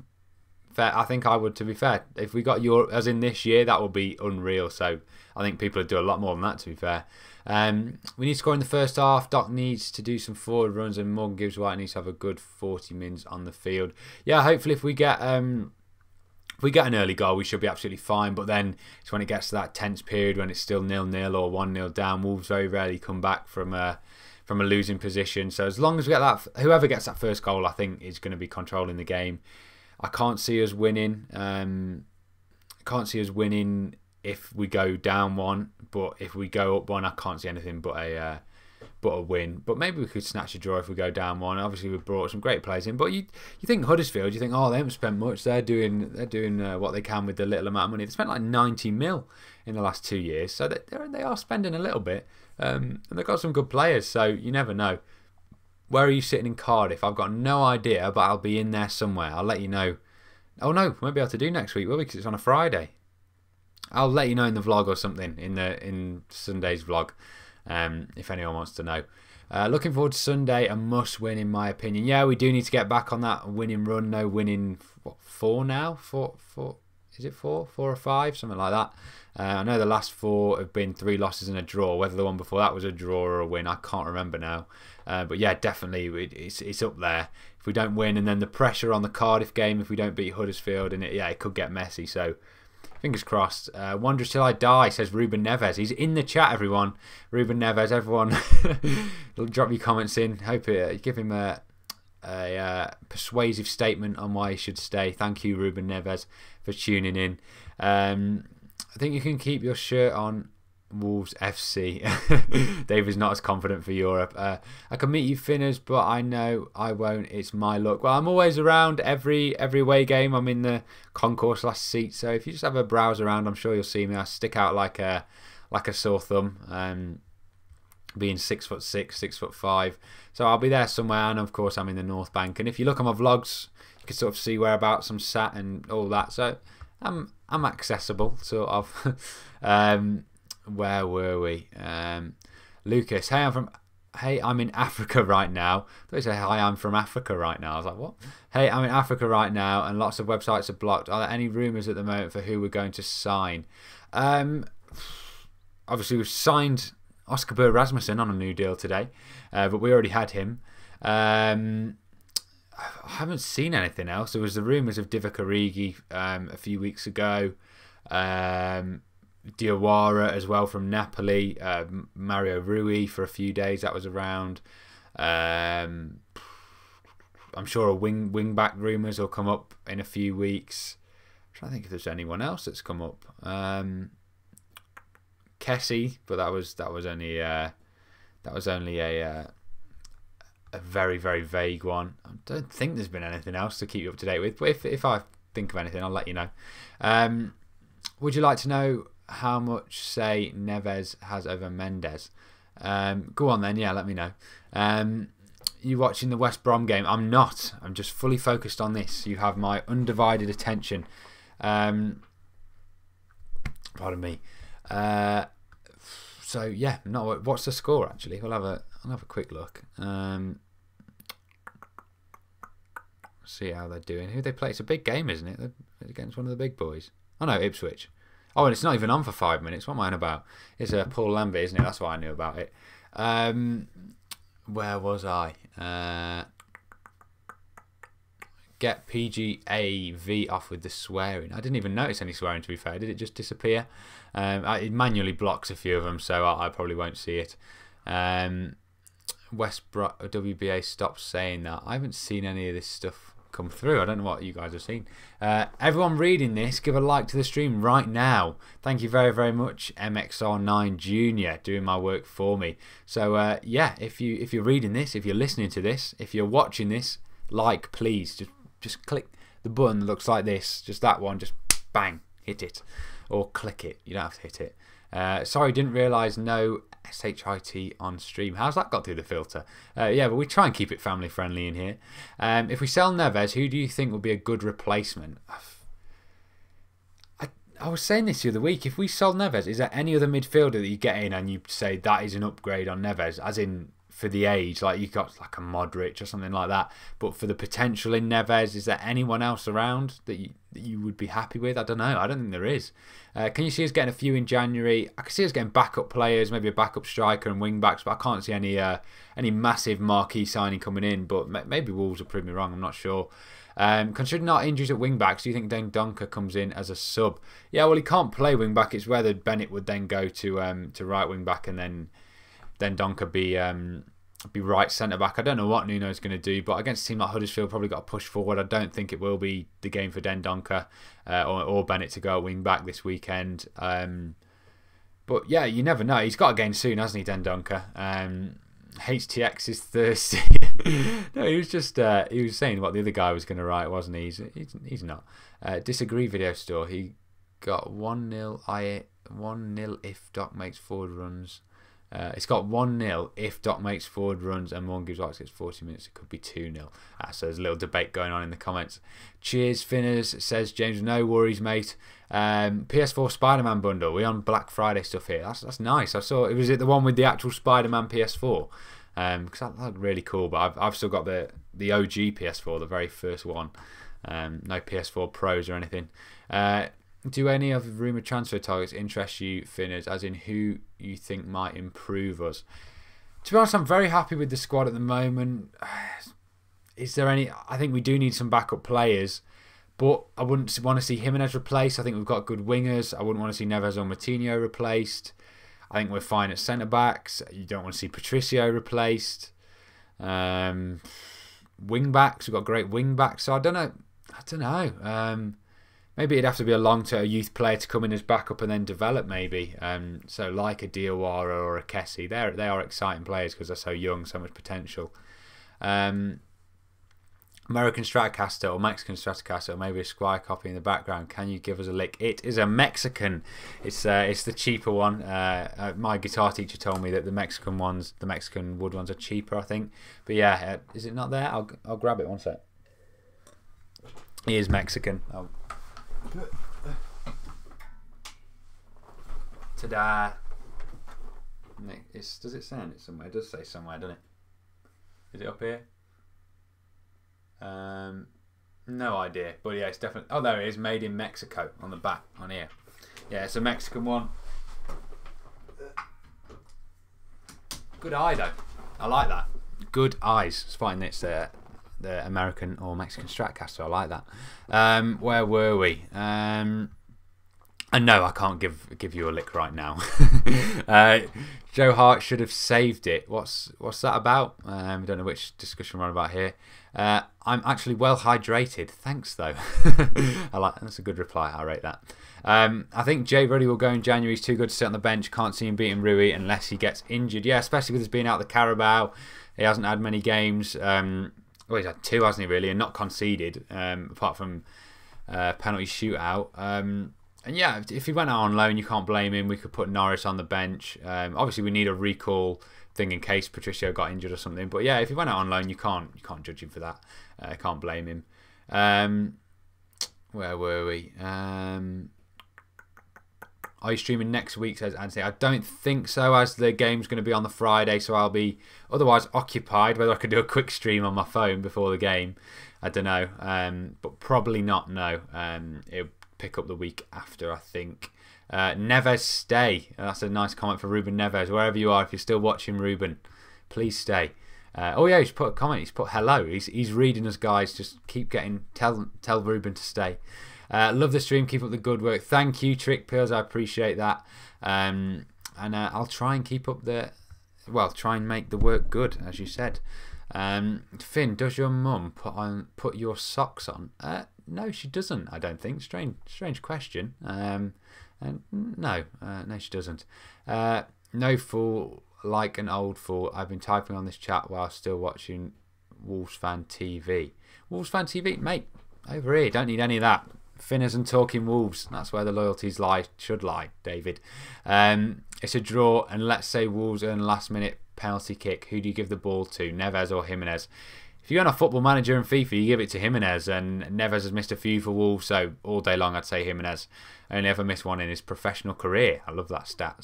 Fair, I think I would, to be fair. If we got Europe, as in this year, that would be unreal. So I think people would do a lot more than that, to be fair. We need to score in the first half. Doc needs to do some forward runs, and Morgan Gibbs White needs to have a good 40 mins on the field. Yeah, hopefully if we get an early goal, we should be absolutely fine. But then it's when it gets to that tense period when it's still 0-0 or 1-0 down. Wolves very rarely come back from a losing position. So as long as we get that, whoever gets that first goal, I think is going to be controlling the game. I can't see us winning. If we go down one, but if we go up one, I can't see anything but a win. But maybe we could snatch a draw if we go down one. Obviously, we've brought some great players in. But you think Huddersfield? You think, oh, they haven't spent much. They're doing what they can with the little amount of money. They spent like 90 mil in the last 2 years, so they are spending a little bit. And they've got some good players, so you never know. Where are you sitting in Cardiff? I've got no idea, but I'll be in there somewhere. I'll let you know. Oh no, we won't be able to do next week, will we? Because it's on a Friday. I'll let you know in the vlog or something, in Sunday's vlog, if anyone wants to know. Looking forward to Sunday, a must-win in my opinion. Yeah, we do need to get back on that winning run. No winning, what, 4 now? 4? Is it 4? 4 or 5? Something like that. I know the last 4 have been 3 losses and a draw. Whether the one before that was a draw or a win, I can't remember now. But yeah, definitely it's up there if we don't win, and then the pressure on the Cardiff game if we don't beat Huddersfield, and it could get messy. So fingers crossed. Wanderers till I die, says Ruben Neves. He's in the chat, everyone. Ruben Neves, everyone, drop your comments in. Hope it give him a persuasive statement on why he should stay. Thank you, Ruben Neves, for tuning in. I think you can keep your shirt on, Wolves FC. Dave is not as confident for Europe. I can meet you, Finerrz, but I know I won't. It's my luck. Well, I'm always around every away game. I'm in the concourse last seat, so if you just have a browse around, I'm sure you'll see me. I stick out like a sore thumb. Being 6'6", 6'5", so I'll be there somewhere. And of course, I'm in the North Bank. And if you look at my vlogs, you can sort of see whereabouts I'm sat and all that. So I'm accessible, sort of. Where were we? Lucas, hey, I'm in Africa right now. They say, hi, I'm from Africa right now. I was like, what? Hey, I'm in Africa right now, and lots of websites are blocked. Are there any rumours at the moment for who we're going to sign? Obviously, we've signed Oscar Burr Rasmussen on a new deal today, but we already had him. I haven't seen anything else. There was the rumours of Divock Origi a few weeks ago. Diawara as well from Napoli. Mario Rui for a few days, that was around. I'm sure a wing back rumours will come up in a few weeks. I'm trying to think if there's anyone else that's come up. Kessie, but that was only a very, very vague one. I don't think there's been anything else to keep you up to date with, but if I think of anything, I'll let you know. Would you like to know how much say Neves has over Mendes? Go on then, yeah, let me know. You watching the West Brom game? I'm not. I'm just fully focused on this. You have my undivided attention. Pardon me. So yeah, what's the score actually? I'll have a quick look. See how they're doing. Who they play? It's a big game, isn't it? They're against one of the big boys. Oh no, Ipswich. Oh, and it's not even on for 5 minutes. What am I on about? It's Paul Lambert, isn't it? That's why I knew about it. Where was I? Get PGAV off with the swearing. I didn't even notice any swearing, to be fair. Did it just disappear? It manually blocks a few of them, so I probably won't see it. WBA stopped saying that. I haven't seen any of this stuff come through. I don't know what you guys have seen. Everyone reading this, give a like to the stream right now. Thank you very, very much, MXR9 Junior, doing my work for me. So yeah, if you're reading this, if you're listening to this, if you're watching this, like, please just click the button that looks like this, just that one, just bang, hit it, or click it. You don't have to hit it. Sorry, didn't realise no SHIT on stream. How's that got through the filter? Yeah, but we try and keep it family friendly in here. If we sell Neves, who do you think would be a good replacement? I was saying this the other week. If we sold Neves, is there any other midfielder that you get in and you say that is an upgrade on Neves, as in for the age, like you got like a Modric or something like that, but for the potential in Neves, is there anyone else around that you would be happy with? I don't know. I don't think there is. Can you see us getting a few in January? I can see us getting backup players, maybe a backup striker and wing backs, but I can't see any massive marquee signing coming in. But maybe Wolves will prove me wrong. I'm not sure. Considering our injuries at wing backs, do you think Dane Donker comes in as a sub? Yeah, well, he can't play wing back. It's whether Bennett would then go to right wing back and then Donker be right centre back. I don't know what Nuno's going to do, but against a team like Huddersfield, probably got to push forward. I don't think it will be the game for Den Donker or Bennett to go at wing back this weekend. But yeah, you never know. He's got a game soon, hasn't he, Den Donker? HTX is thirsty. No, he was just he was saying what the other guy was going to write, wasn't he? He's not. Disagree video store. He got 1-0. 1-0 if Doc makes forward runs. It's got 1-0 if Doc makes forward runs and one gives likes. It's 40 minutes. It could be 2-0. So there's a little debate going on in the comments. Cheers, Finerrz, says James. No worries, mate. PS4 Spider-Man bundle. We're on Black Friday stuff here. That's nice. I saw it. Was it the one with the actual Spider-Man PS4? Because that's really cool. But I've still got the OG PS4, the very first one. No PS4 Pros or anything. Do any of the rumoured transfer targets interest you, Finerrz, as in who you think might improve us? To be honest, I'm very happy with the squad at the moment. Is there any... I think we do need some backup players, but I wouldn't want to see Jimenez replaced. I think we've got good wingers. I wouldn't want to see Neves or Moutinho replaced. I think we're fine at centre-backs. You don't want to see Patricio replaced. Wing-backs, we've got great wing-backs. So I don't know. Maybe it'd have to be a long-term youth player to come in as backup and then develop maybe. So like a Diawara or a Kessie. They are exciting players because they're so young, so much potential. American Stratocaster or Mexican Stratocaster, or maybe a Squire copy in the background. Can you give us a lick? It is a Mexican. It's the cheaper one. My guitar teacher told me that the Mexican wood ones are cheaper, I think. But yeah, is it not there? I'll grab it one sec. He is Mexican. Ta-da! Does it say it somewhere? It does say somewhere, doesn't it? Is it up here? No idea, but yeah, it's definitely. Oh, there it is. Made in Mexico on the back, on here. Yeah, it's a Mexican one. Good eye though. I like that. Good eyes. It's fine. It's the American or Mexican Stratocaster. I like that. Where were we? And no, I can't give you a lick right now. Joe Hart should have saved it. What's that about? I don't know which discussion we're on about here. I'm actually well hydrated. Thanks though. That's a good reply. I rate that. I think Jay Ruddy will go in January. He's too good to sit on the bench. Can't see him beating Rui unless he gets injured. Yeah, especially with us being out the Carabao. He hasn't had many games. Well, he's had 2, hasn't he, really, and not conceded, apart from penalty shootout. And yeah, if he went out on loan, you can't blame him. We could put Norris on the bench. Obviously, we need a recall thing in case Patricio got injured or something. But yeah, if he went out on loan, you can't judge him for that. Can't blame him. Where were we? Are you streaming next week, says Anthony? I don't think so, as the game's going to be on the Friday, so I'll be otherwise occupied. Whether I could do a quick stream on my phone before the game, I don't know. But probably not, no. It'll pick up the week after, I think. Neves, stay. That's a nice comment for Ruben Neves. Wherever you are, if you're still watching, Ruben, please stay. Oh yeah, he's put a comment. He's put hello. He's reading us, guys. Just keep getting. Tell Ruben to stay. Love the stream. Keep up the good work. Thank you, Trick Pills. I appreciate that. And I'll try and keep up the. Well, try and make the work good, as you said. Finn, does your mum put your socks on? No, she doesn't. I don't think. Strange question. No, she doesn't. No fool like an old fool. I've been typing on this chat while still watching Wolves Fan TV. Wolves Fan TV, mate, over here. Don't need any of that. Finerrz and talking Wolves. That's where the loyalties should lie, David. It's a draw, and let's say Wolves earn a last-minute penalty kick. Who do you give the ball to, Neves or Jimenez? If you're on a Football Manager and FIFA, you give it to Jimenez, and Neves has missed a few for Wolves, so all day long I'd say Jimenez. Only ever missed one in his professional career. I love that stat.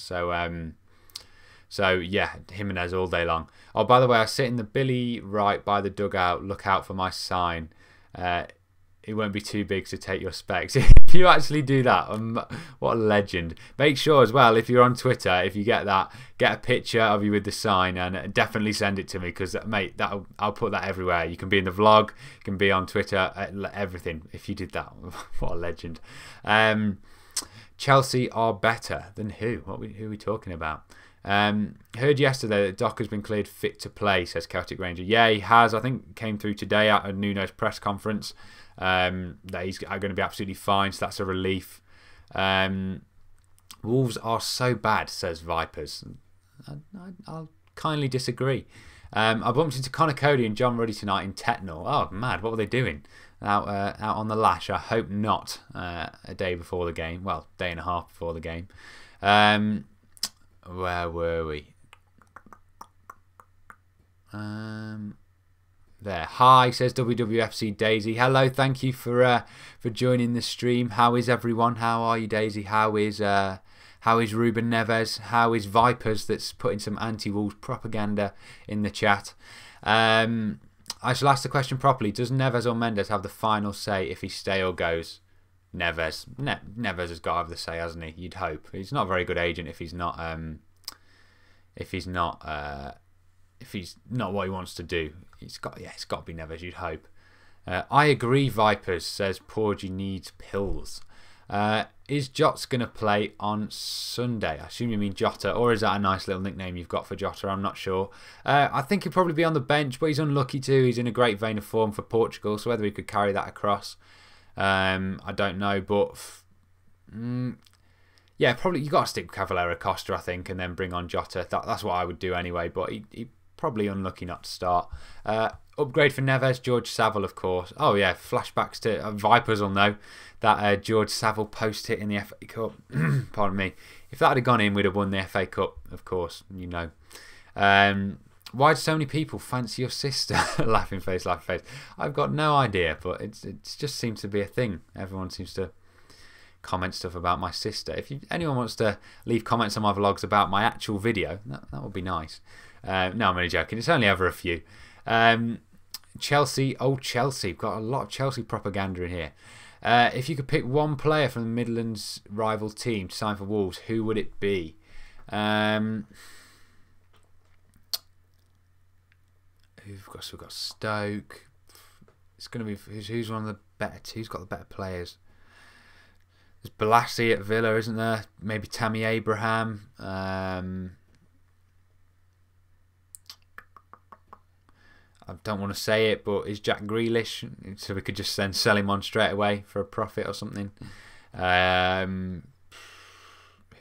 So yeah, Jimenez all day long. Oh, by the way, I sit in the Billy right by the dugout. Look out for my sign. It won't be too big to take your specs. If you actually do that, what a legend. Make sure as well, if you're on Twitter, if you get that, get a picture of you with the sign and definitely send it to me, because mate, I'll put that everywhere. You can be in the vlog, you can be on Twitter, everything. If you did that, what a legend. Chelsea are better than who? Who are we talking about? Heard yesterday that Doc has been cleared fit to play, says Celtic Ranger. Yeah, he has. I think came through today at Nuno's press conference. That he's going to be absolutely fine, so that's a relief. Wolves are so bad, says Vipers. I'll kindly disagree. I bumped into Connor Cody and John Ruddy tonight in Tetnall. Oh, mad, what were they doing? Out on the lash? I hope not. A day before the game. Well, day and a half before the game. Where were we? There. Hi, says WWFC Daisy. Hello, thank you for joining the stream. How is everyone? How are you, Daisy? How is Ruben Neves? How is Vipers, that's putting some anti-Wolves propaganda in the chat? I shall ask the question properly. Does Neves or Mendes have the final say if he stay or goes? Neves. Neves has got to have the say, hasn't he? You'd hope. He's not a very good agent if he's not if he's not what he wants to do, it's got to be Neves, you'd hope. I agree, Vipers, says Porgy needs pills. Is Jots going to play on Sunday? I assume you mean Jota, or is that a nice little nickname you've got for Jota? I'm not sure. I think he'll probably be on the bench, but he's unlucky too. He's in a great vein of form for Portugal, so whether he could carry that across, I don't know. But yeah, probably you got to stick with Cavaleiro Costa, I think, and then bring on Jota. That's what I would do anyway, but he probably unlucky not to start. Upgrade for Neves, George Saville, of course. Oh yeah, flashbacks to Vipers will know that George Saville post hit in the FA Cup. Pardon me. If that had gone in, we'd have won the FA Cup, of course. You know. Why do so many people fancy your sister? Laughing face, laughing face. I've got no idea, but it just seems to be a thing. Everyone seems to comment stuff about my sister. If anyone wants to leave comments on my vlogs about my actual video, that would be nice. No, I'm only joking. It's only ever a few. Chelsea, old Chelsea. We've got a lot of Chelsea propaganda in here. If you could pick one player from the Midlands rival team to sign for Wolves, who would it be? We've got Stoke. It's going to be who's one of the better. Who's got the better players? There's Balassi at Villa, isn't there? Maybe Tammy Abraham. I don't want to say it, but is Jack Grealish, so we could just then sell him on straight away for a profit or something. Who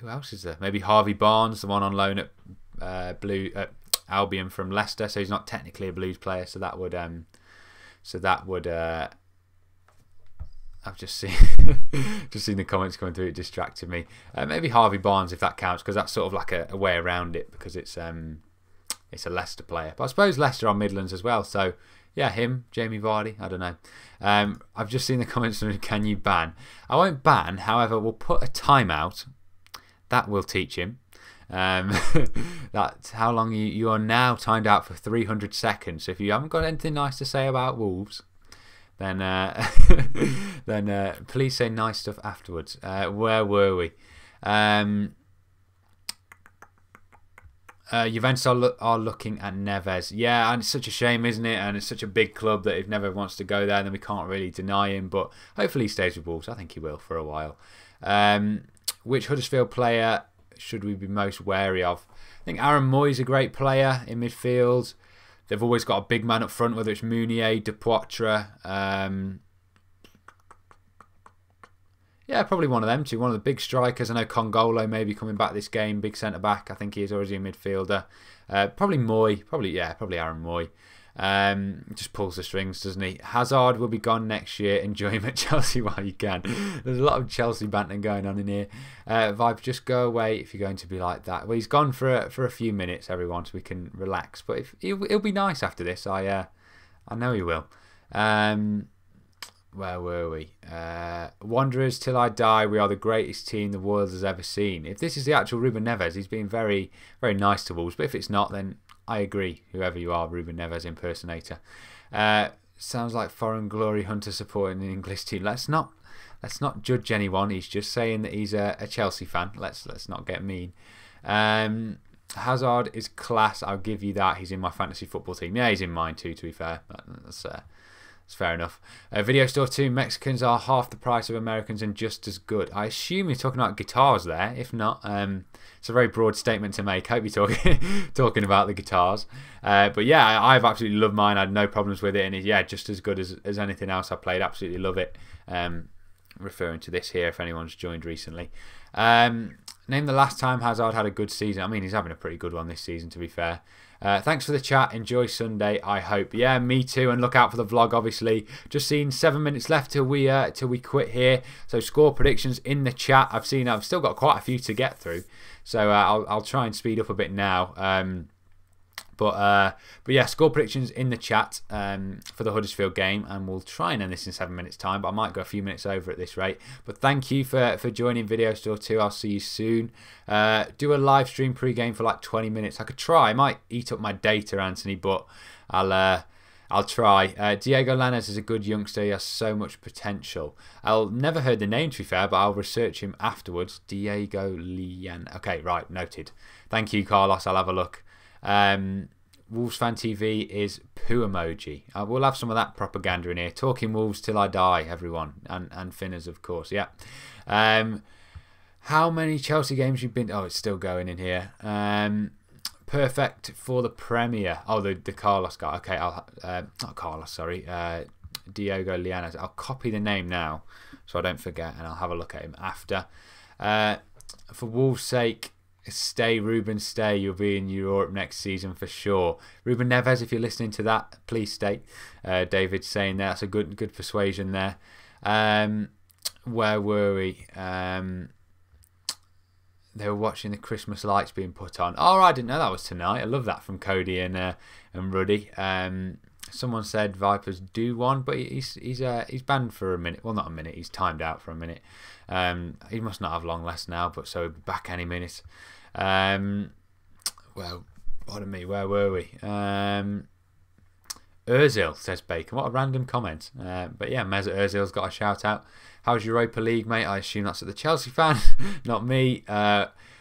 else is there? Maybe Harvey Barnes, the one on loan at Albion from Leicester, so he's not technically a Blues player, so that would I've just seen the comments coming through. It distracted me. Maybe Harvey Barnes, if that counts, because that's sort of like a way around it, because it's a Leicester player. But I suppose Leicester are Midlands as well. So, yeah, him, Jamie Vardy, I don't know. I've just seen the comments on can you ban? I won't ban, however, we'll put a timeout. That will teach him. That's how long you are now timed out for 300 seconds. So if you haven't got anything nice to say about Wolves, then please say nice stuff afterwards. Where were we? Juventus are looking at Neves. Yeah, and it's such a shame, isn't it? And it's such a big club that if Neves wants to go there, then we can't really deny him. But hopefully he stays with Wolves. I think he will for a while. Which Huddersfield player should we be most wary of? I think Aaron Moy's a great player in midfield. They've always got a big man up front, whether it's Mounier, Depoitre. Yeah, probably one of them two. One of the big strikers. I know Congolo may be coming back this game. Big centre-back. I think he is already a midfielder. Probably Moy. Probably Aaron Moy. Just pulls the strings, doesn't he? Hazard will be gone next year. Enjoy him at Chelsea while you can. There's a lot of Chelsea banter going on in here. Vibe, just go away if you're going to be like that. Well, he's gone for a few minutes, everyone, so we can relax. But he'll be nice after this. I know he will. Where were we? Wanderers till I die. We are the greatest team the world has ever seen. If this is the actual Ruben Neves, he's been very, very nice to Wolves. But if it's not, then I agree. Whoever you are, Ruben Neves impersonator. Sounds like foreign glory hunter supporting an English team. Let's not judge anyone. He's just saying that he's a Chelsea fan. Let's not get mean. Hazard is class. I'll give you that. He's in my fantasy football team. Yeah, he's in mine too. To be fair, that's fair enough. Video store 2. Mexicans are half the price of Americans and just as good. I assume you're talking about guitars there. If not, it's a very broad statement to make. Hope you're talking about the guitars. But yeah, I've absolutely loved mine. I had no problems with it, and yeah, just as good as anything else I played. Absolutely love it. Referring to this here, if anyone's joined recently. Name the last time Hazard had a good season. I mean, he's having a pretty good one this season, to be fair. Thanks for the chat. Enjoy Sunday, I hope. Yeah, me too. And look out for the vlog, obviously. Just seen 7 minutes left till we quit here. So score predictions in the chat. I've still got quite a few to get through. So I'll try and speed up a bit now. But yeah, score predictions in the chat for the Huddersfield game, and we'll try and end this in 7 minutes time, but I might go a few minutes over at this rate. But thank you for joining Video Store 2. I'll see you soon. Do a live stream pre-game for like 20 minutes. I could try. I might eat up my data, Anthony, but I'll try. Diego Lainez is a good youngster. He has so much potential. I'll never heard the name, to be fair, but I'll research him afterwards. Diego Lian. Okay, right, noted. Thank you, Carlos. I'll have a look. Wolves Fan TV is poo emoji. We'll have some of that propaganda in here. Talking Wolves till I die, everyone. And Finerrz, of course, yeah. How many Chelsea games you've been... Oh, it's still going in here. Perfect for the Premier. Oh, the Carlos guy. Okay, not Carlos, sorry. Diogo Llanes. I'll copy the name now so I don't forget, and I'll have a look at him after. For Wolves' sake, stay, Ruben, stay. You'll be in Europe next season for sure. Ruben Neves, if you're listening to that, please stay. David's saying that's a good persuasion there. Where were we? They were watching the Christmas lights being put on. Oh, I didn't know that was tonight. I love that from Cody and Ruddy. Someone said Vipers do one, but he's banned for a minute. Well, not a minute. He's timed out for a minute. He must not have long left now, but so back any minute. Well, pardon me. Where were we? Ozil, says Bacon. What a random comment. But yeah, Mesut Ozil's got a shout out. How's Europa League, mate? I assume that's at the Chelsea fan, not me.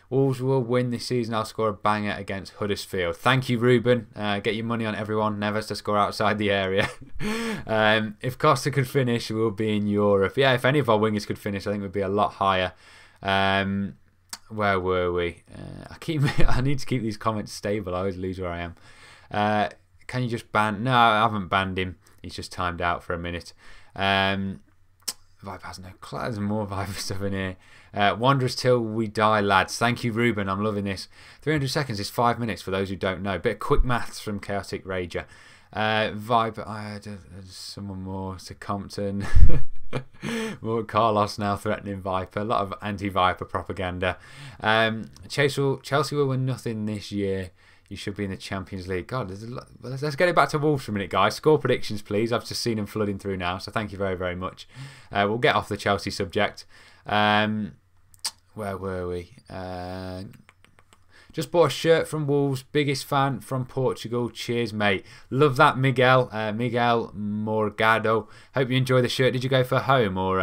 Wolves will win this season. I'll score a banger against Huddersfield. Thank you, Ruben. Get your money on everyone. Never to score outside the area. If Costa could finish, we'll be in Europe. Yeah, if any of our wingers could finish, I think we'd be a lot higher. Where were we? I need to keep these comments stable. I always lose where I am. Can you just ban? No, I haven't banned him. He's just timed out for a minute. Vibe has no class. There's more Vibe stuff in here. Wanderers till we die, lads. Thank you, Ruben. I'm loving this. 300 seconds is 5 minutes for those who don't know. Bit of quick maths from Chaotic Rager. Vibe. Someone more to Compton. More Carlos now threatening Viper. A lot of anti-Viper propaganda. Chelsea will win nothing this year. You should be in the Champions League. God, there's a lot. Let's get it back to Wolves for a minute, guys. Score predictions, please. I've just seen them flooding through now, so thank you very, very much. We'll get off the Chelsea subject. Where were we? Just bought a shirt from Wolves. Biggest fan from Portugal. Cheers, mate. Love that, Miguel. Miguel Morgado. Hope you enjoy the shirt. Did you go for home or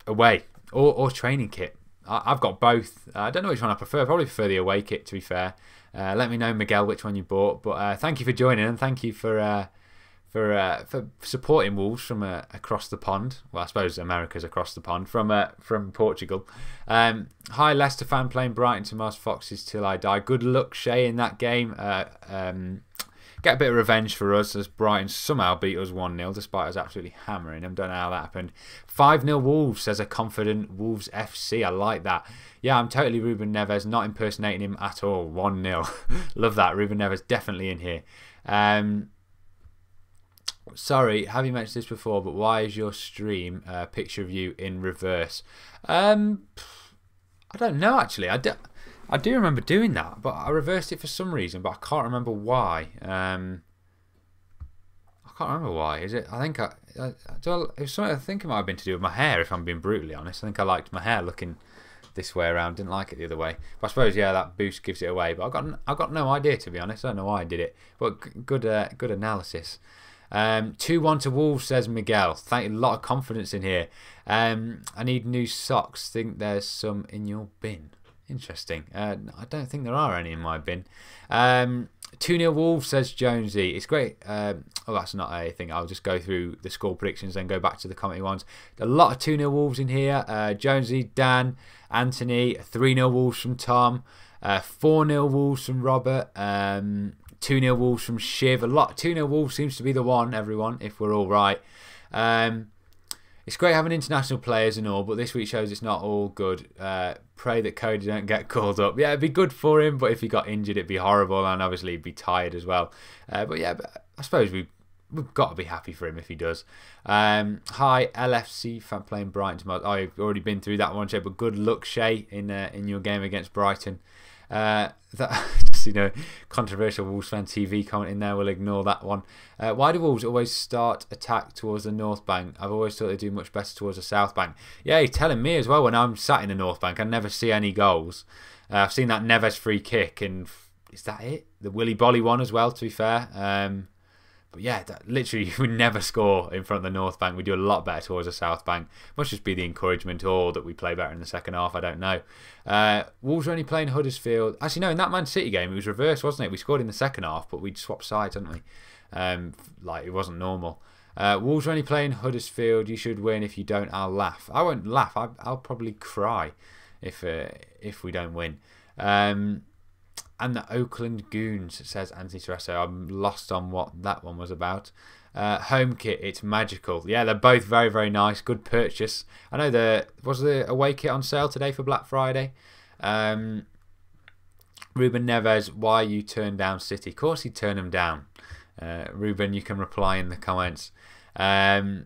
away or training kit? I've got both. I don't know which one I prefer. I probably prefer the away kit, to be fair. Let me know, Miguel, which one you bought. But thank you for joining, and thank you for supporting Wolves from across the pond. Well, I suppose America's across the pond from Portugal. Hi, Leicester fan playing Brighton to Mars Foxes till I die. Good luck, Shay, in that game. Get a bit of revenge for us as Brighton somehow beat us 1-0 despite us absolutely hammering them. Don't know how that happened. 5-0 Wolves, says a confident Wolves FC. I like that. Yeah, I'm totally Ruben Neves, not impersonating him at all. 1-0. Love that. Ruben Neves definitely in here. Sorry, have you mentioned this before, but why is your stream picture of you in reverse? I don't know, actually. I do remember doing that, but I reversed it for some reason, but I can't remember why. I can't remember why. Is it? I think it was something I think it might have been to do with my hair, if I'm being brutally honest. I think I liked my hair looking this way around, didn't like it the other way. But I suppose, yeah, that boost gives it away. But I got no idea, to be honest. I don't know why I did it. But good analysis. 2-1 to Wolves, says Miguel. A lot of confidence in here. I need new socks. Think there's some in your bin. Interesting. I don't think there are any in my bin. 2-0 Wolves, says Jonesy. It's great. Oh, that's not a thing. I'll just go through the score predictions and go back to the commentary ones. A lot of 2-0 Wolves in here. Jonesy, Dan, Anthony. 3-0 Wolves from Tom. 4-0 Wolves from Robert. 2-0 Wolves from Shiv. A lot. 2-0 Wolves seems to be the one, everyone, if we're all right. It's great having international players and all, but this week shows it's not all good. Pray that Cody don't get called up. Yeah, it'd be good for him, but if he got injured, it'd be horrible, and obviously he'd be tired as well. But yeah, I suppose we've got to be happy for him if he does. Hi, LFC fan playing Brighton. I've already been through that one, Shay, but good luck, Shay, in your game against Brighton. Just, controversial Wolves fan TV comment in there. We'll ignore that one. Why do Wolves always start attack towards the North Bank? I've always thought they do much better towards the South Bank. Yeah, you're telling me as well. When I'm sat in the North Bank, I never see any goals. I've seen that Neves free kick, and is that it? The Willy Bolly one as well, to be fair. But yeah, literally we never score in front of the North Bank. We do a lot better towards the South Bank. Must just be the encouragement or that we play better in the second half. I don't know. Wolves are only playing Huddersfield. Actually, no, in that Man City game, it was reversed, wasn't it? We scored in the second half, but we'd swapped sides, hadn't we? Like, it wasn't normal. Wolves are only playing Huddersfield. You should win. If you don't, I'll laugh. I won't laugh. I'll probably cry if we don't win. And the Oakland Goons, says Anthony Tereso. I'm lost on what that one was about. Home kit, it's magical. Yeah, they're both very, very nice. Good purchase. I know was the away kit on sale today for Black Friday. Ruben Neves, why you turned down City? Of course he'd turn them down. Ruben, you can reply in the comments. 2-0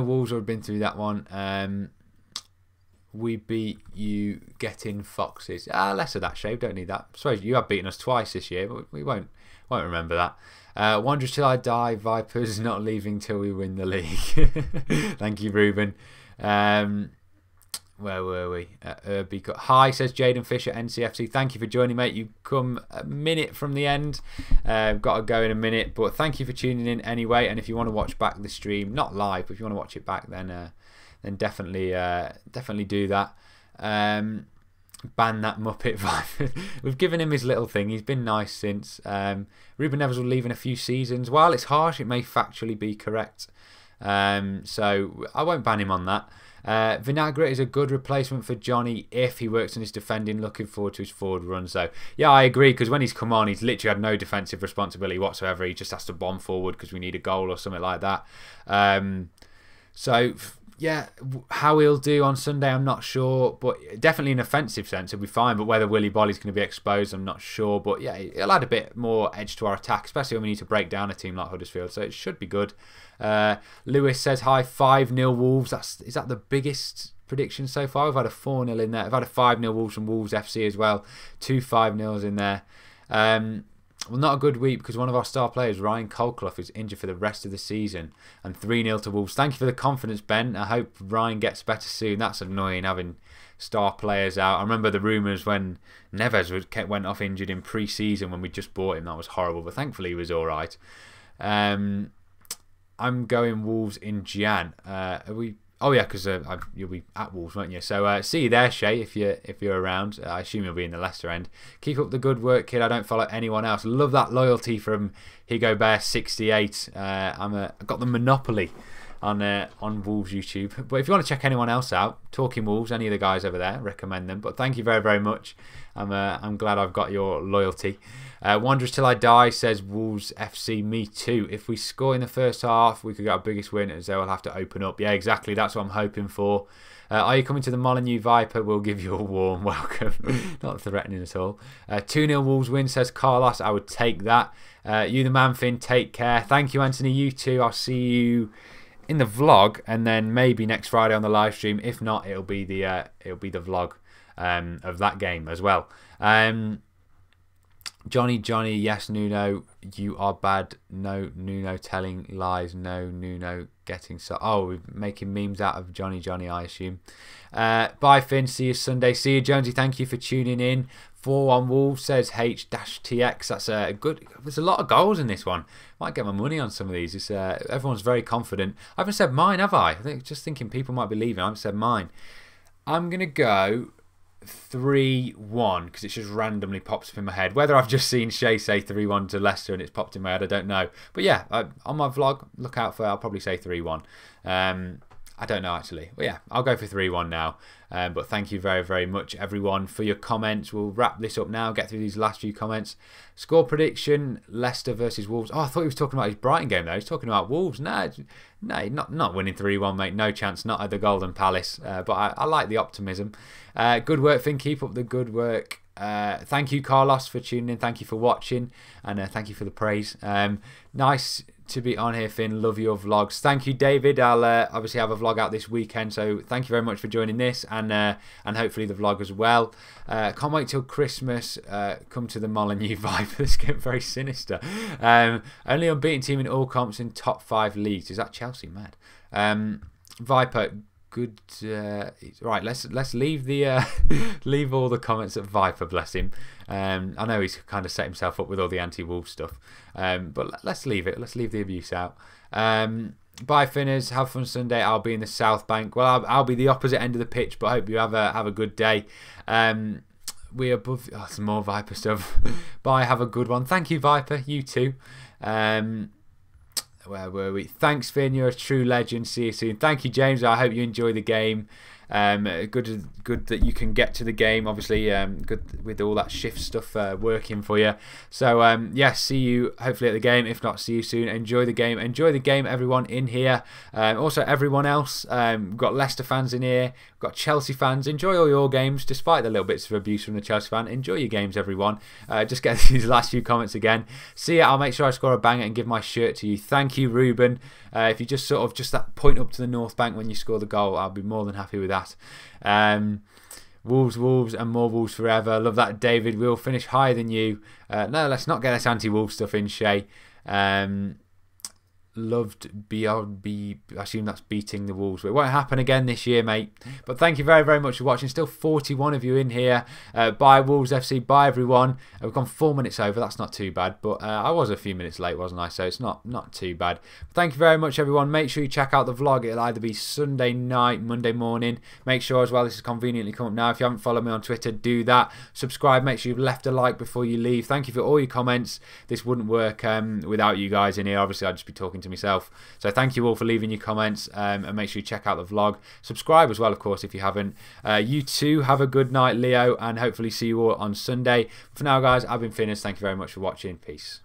Wolves, I've been through that one. We beat you getting foxes. Less of that, Shave. Don't need that. I suppose you have beaten us twice this year, but we won't remember that. Wanderers till I die. Vipers not leaving till we win the league. Thank you, Ruben. Where were we? Hi, says Jaden Fisher, NCFC. Thank you for joining, mate. You come a minute from the end. Got to go in a minute, but thank you for tuning in anyway. And if you want to watch back the stream, not live, but if you want to watch it back, then definitely do that. Ban that Muppet vibe. We've given him his little thing. He's been nice since. Ruben Neves will leave in a few seasons. While it's harsh, it may factually be correct. So I won't ban him on that. Vinagre is a good replacement for Johnny if he works on his defending. Looking forward to his forward run. So yeah, I agree, because when he's come on, he's literally had no defensive responsibility whatsoever. He just has to bomb forward because we need a goal or something like that. So yeah, how he'll do on Sunday, I'm not sure, but definitely in an offensive sense, he'll be fine. But whether Willy Bolly's going to be exposed, I'm not sure. But yeah, he'll add a bit more edge to our attack, especially when we need to break down a team like Huddersfield. So it should be good. Lewis says, hi, 5-0 Wolves. Is that the biggest prediction so far? We've had a 4-0 in there. I've had a 5-0 Wolves from Wolves FC as well. 2 5-0s in there. Well, not a good week because one of our star players, Ryan Colclough, is injured for the rest of the season. And 3-0 to Wolves. Thank you for the confidence, Ben. I hope Ryan gets better soon. That's annoying having star players out. I remember the rumours when Neves went off injured in pre-season when we just bought him. That was horrible, but thankfully he was all right. I'm going Wolves in Jan. Are we? Oh yeah, because you'll be at Wolves, won't you? So see you there, Shay, if you're around. I assume you'll be in the Leicester end. Keep up the good work, kid. I don't follow anyone else. Love that loyalty from Higo Bear 68. I've got the monopoly on Wolves YouTube. But if you want to check anyone else out, Talking Wolves, any of the guys over there, recommend them. But thank you very, very much. I'm glad I've got your loyalty. Wanderers till I die, says Wolves FC. Me too. If we score in the first half, we could get our biggest win, as they will have to open up. Yeah, exactly. That's what I'm hoping for. Are you coming to the Molyneux Viper? We'll give you a warm welcome. Not threatening at all. 2-0 Wolves win, says Carlos. I would take that. You the man, Finn. Take care. Thank you, Anthony. You too. I'll see you in the vlog, and then maybe next Friday on the live stream. If not, it'll be the vlog of that game as well. Johnny, yes, Nuno, you are bad. No, Nuno telling lies. No, Nuno getting so. Oh, we're making memes out of Johnny, I assume. Bye, Finn. See you Sunday. See you, Jonesy. Thank you for tuning in. 4-1 Wolves, says H-TX. That's a good. There's a lot of goals in this one. Might get my money on some of these. It's, everyone's very confident. I haven't said mine, have I? Just thinking people might be leaving. I haven't said mine. I'm going to go 3-1 because it just randomly pops up in my head. Whether I've just seen Shay say 3-1 to Leicester and it's popped in my head, I don't know. But yeah, on my vlog, look out for it. I'll probably say 3-1. I don't know actually. But yeah, I'll go for 3-1 now. But thank you very, very much everyone for your comments. We'll wrap this up now, get through these last few comments. Score prediction, Leicester versus Wolves. Oh, I thought he was talking about his Brighton game though. He's talking about Wolves. No, not winning 3-1, mate. No chance, not at the Golden Palace. But I like the optimism. Good work, Finn. Keep up the good work. Thank you, Carlos, for tuning in. Thank you for watching. And thank you for the praise. Nice to be on here, Finn. Love your vlogs. Thank you, David. I'll obviously have a vlog out this weekend, so thank you very much for joining this and hopefully the vlog as well. Can't wait till Christmas. Come to the Molyneux Viper. This getting very sinister. Only unbeaten team in all comps in top 5 leagues. Is that Chelsea? Mad. Viper, good. Right, let's leave the leave all the comments at Viper. Bless him. I know he's kind of set himself up with all the anti-Wolves stuff, but let's leave it. Let's leave the abuse out. Bye, Finerrz. Have fun Sunday. I'll be in the South Bank. Well, I'll be the opposite end of the pitch, but I hope you have a good day. We're above. Oh, some more Viper stuff. Bye. Have a good one. Thank you, Viper. You too. Where were we? Thanks, Finn. You're a true legend. See you soon. Thank you, James. I hope you enjoy the game. Good that you can get to the game. Obviously, good with all that shift stuff working for you. So yeah, see you hopefully at the game. If not, see you soon. Enjoy the game. Enjoy the game, everyone in here. Also, everyone else. We've got Leicester fans in here. We've got Chelsea fans. Enjoy all your games, despite the little bits of abuse from the Chelsea fan. Enjoy your games, everyone. Just get these last few comments again. See ya. I'll make sure I score a banger and give my shirt to you. Thank you, Ruben. If you just that point up to the North Bank when you score the goal, I'll be more than happy with that. Wolves, and more Wolves forever. Love that, David. We'll finish higher than you. No, let's not get this anti-Wolves stuff in, Shay. Loved BRB. I assume that's beating the Wolves. It won't happen again this year, mate. But thank you very, very much for watching. Still 41 of you in here. Bye, Wolves FC. Bye, everyone. We've gone 4 minutes over. That's not too bad. But I was a few minutes late, wasn't I? So it's not too bad. But thank you very much, everyone. Make sure you check out the vlog. It'll either be Sunday night, Monday morning. Make sure as well, this is conveniently come up now. If you haven't followed me on Twitter, do that. Subscribe. Make sure you've left a like before you leave. Thank you for all your comments. This wouldn't work without you guys in here. Obviously, I'd just be talking to myself. So thank you all for leaving your comments, and make sure you check out the vlog. Subscribe as well, of course, if you haven't. You too, have a good night, Leo, and hopefully see you all on Sunday. For now, guys, I've been Finerrz. Thank you very much for watching. Peace.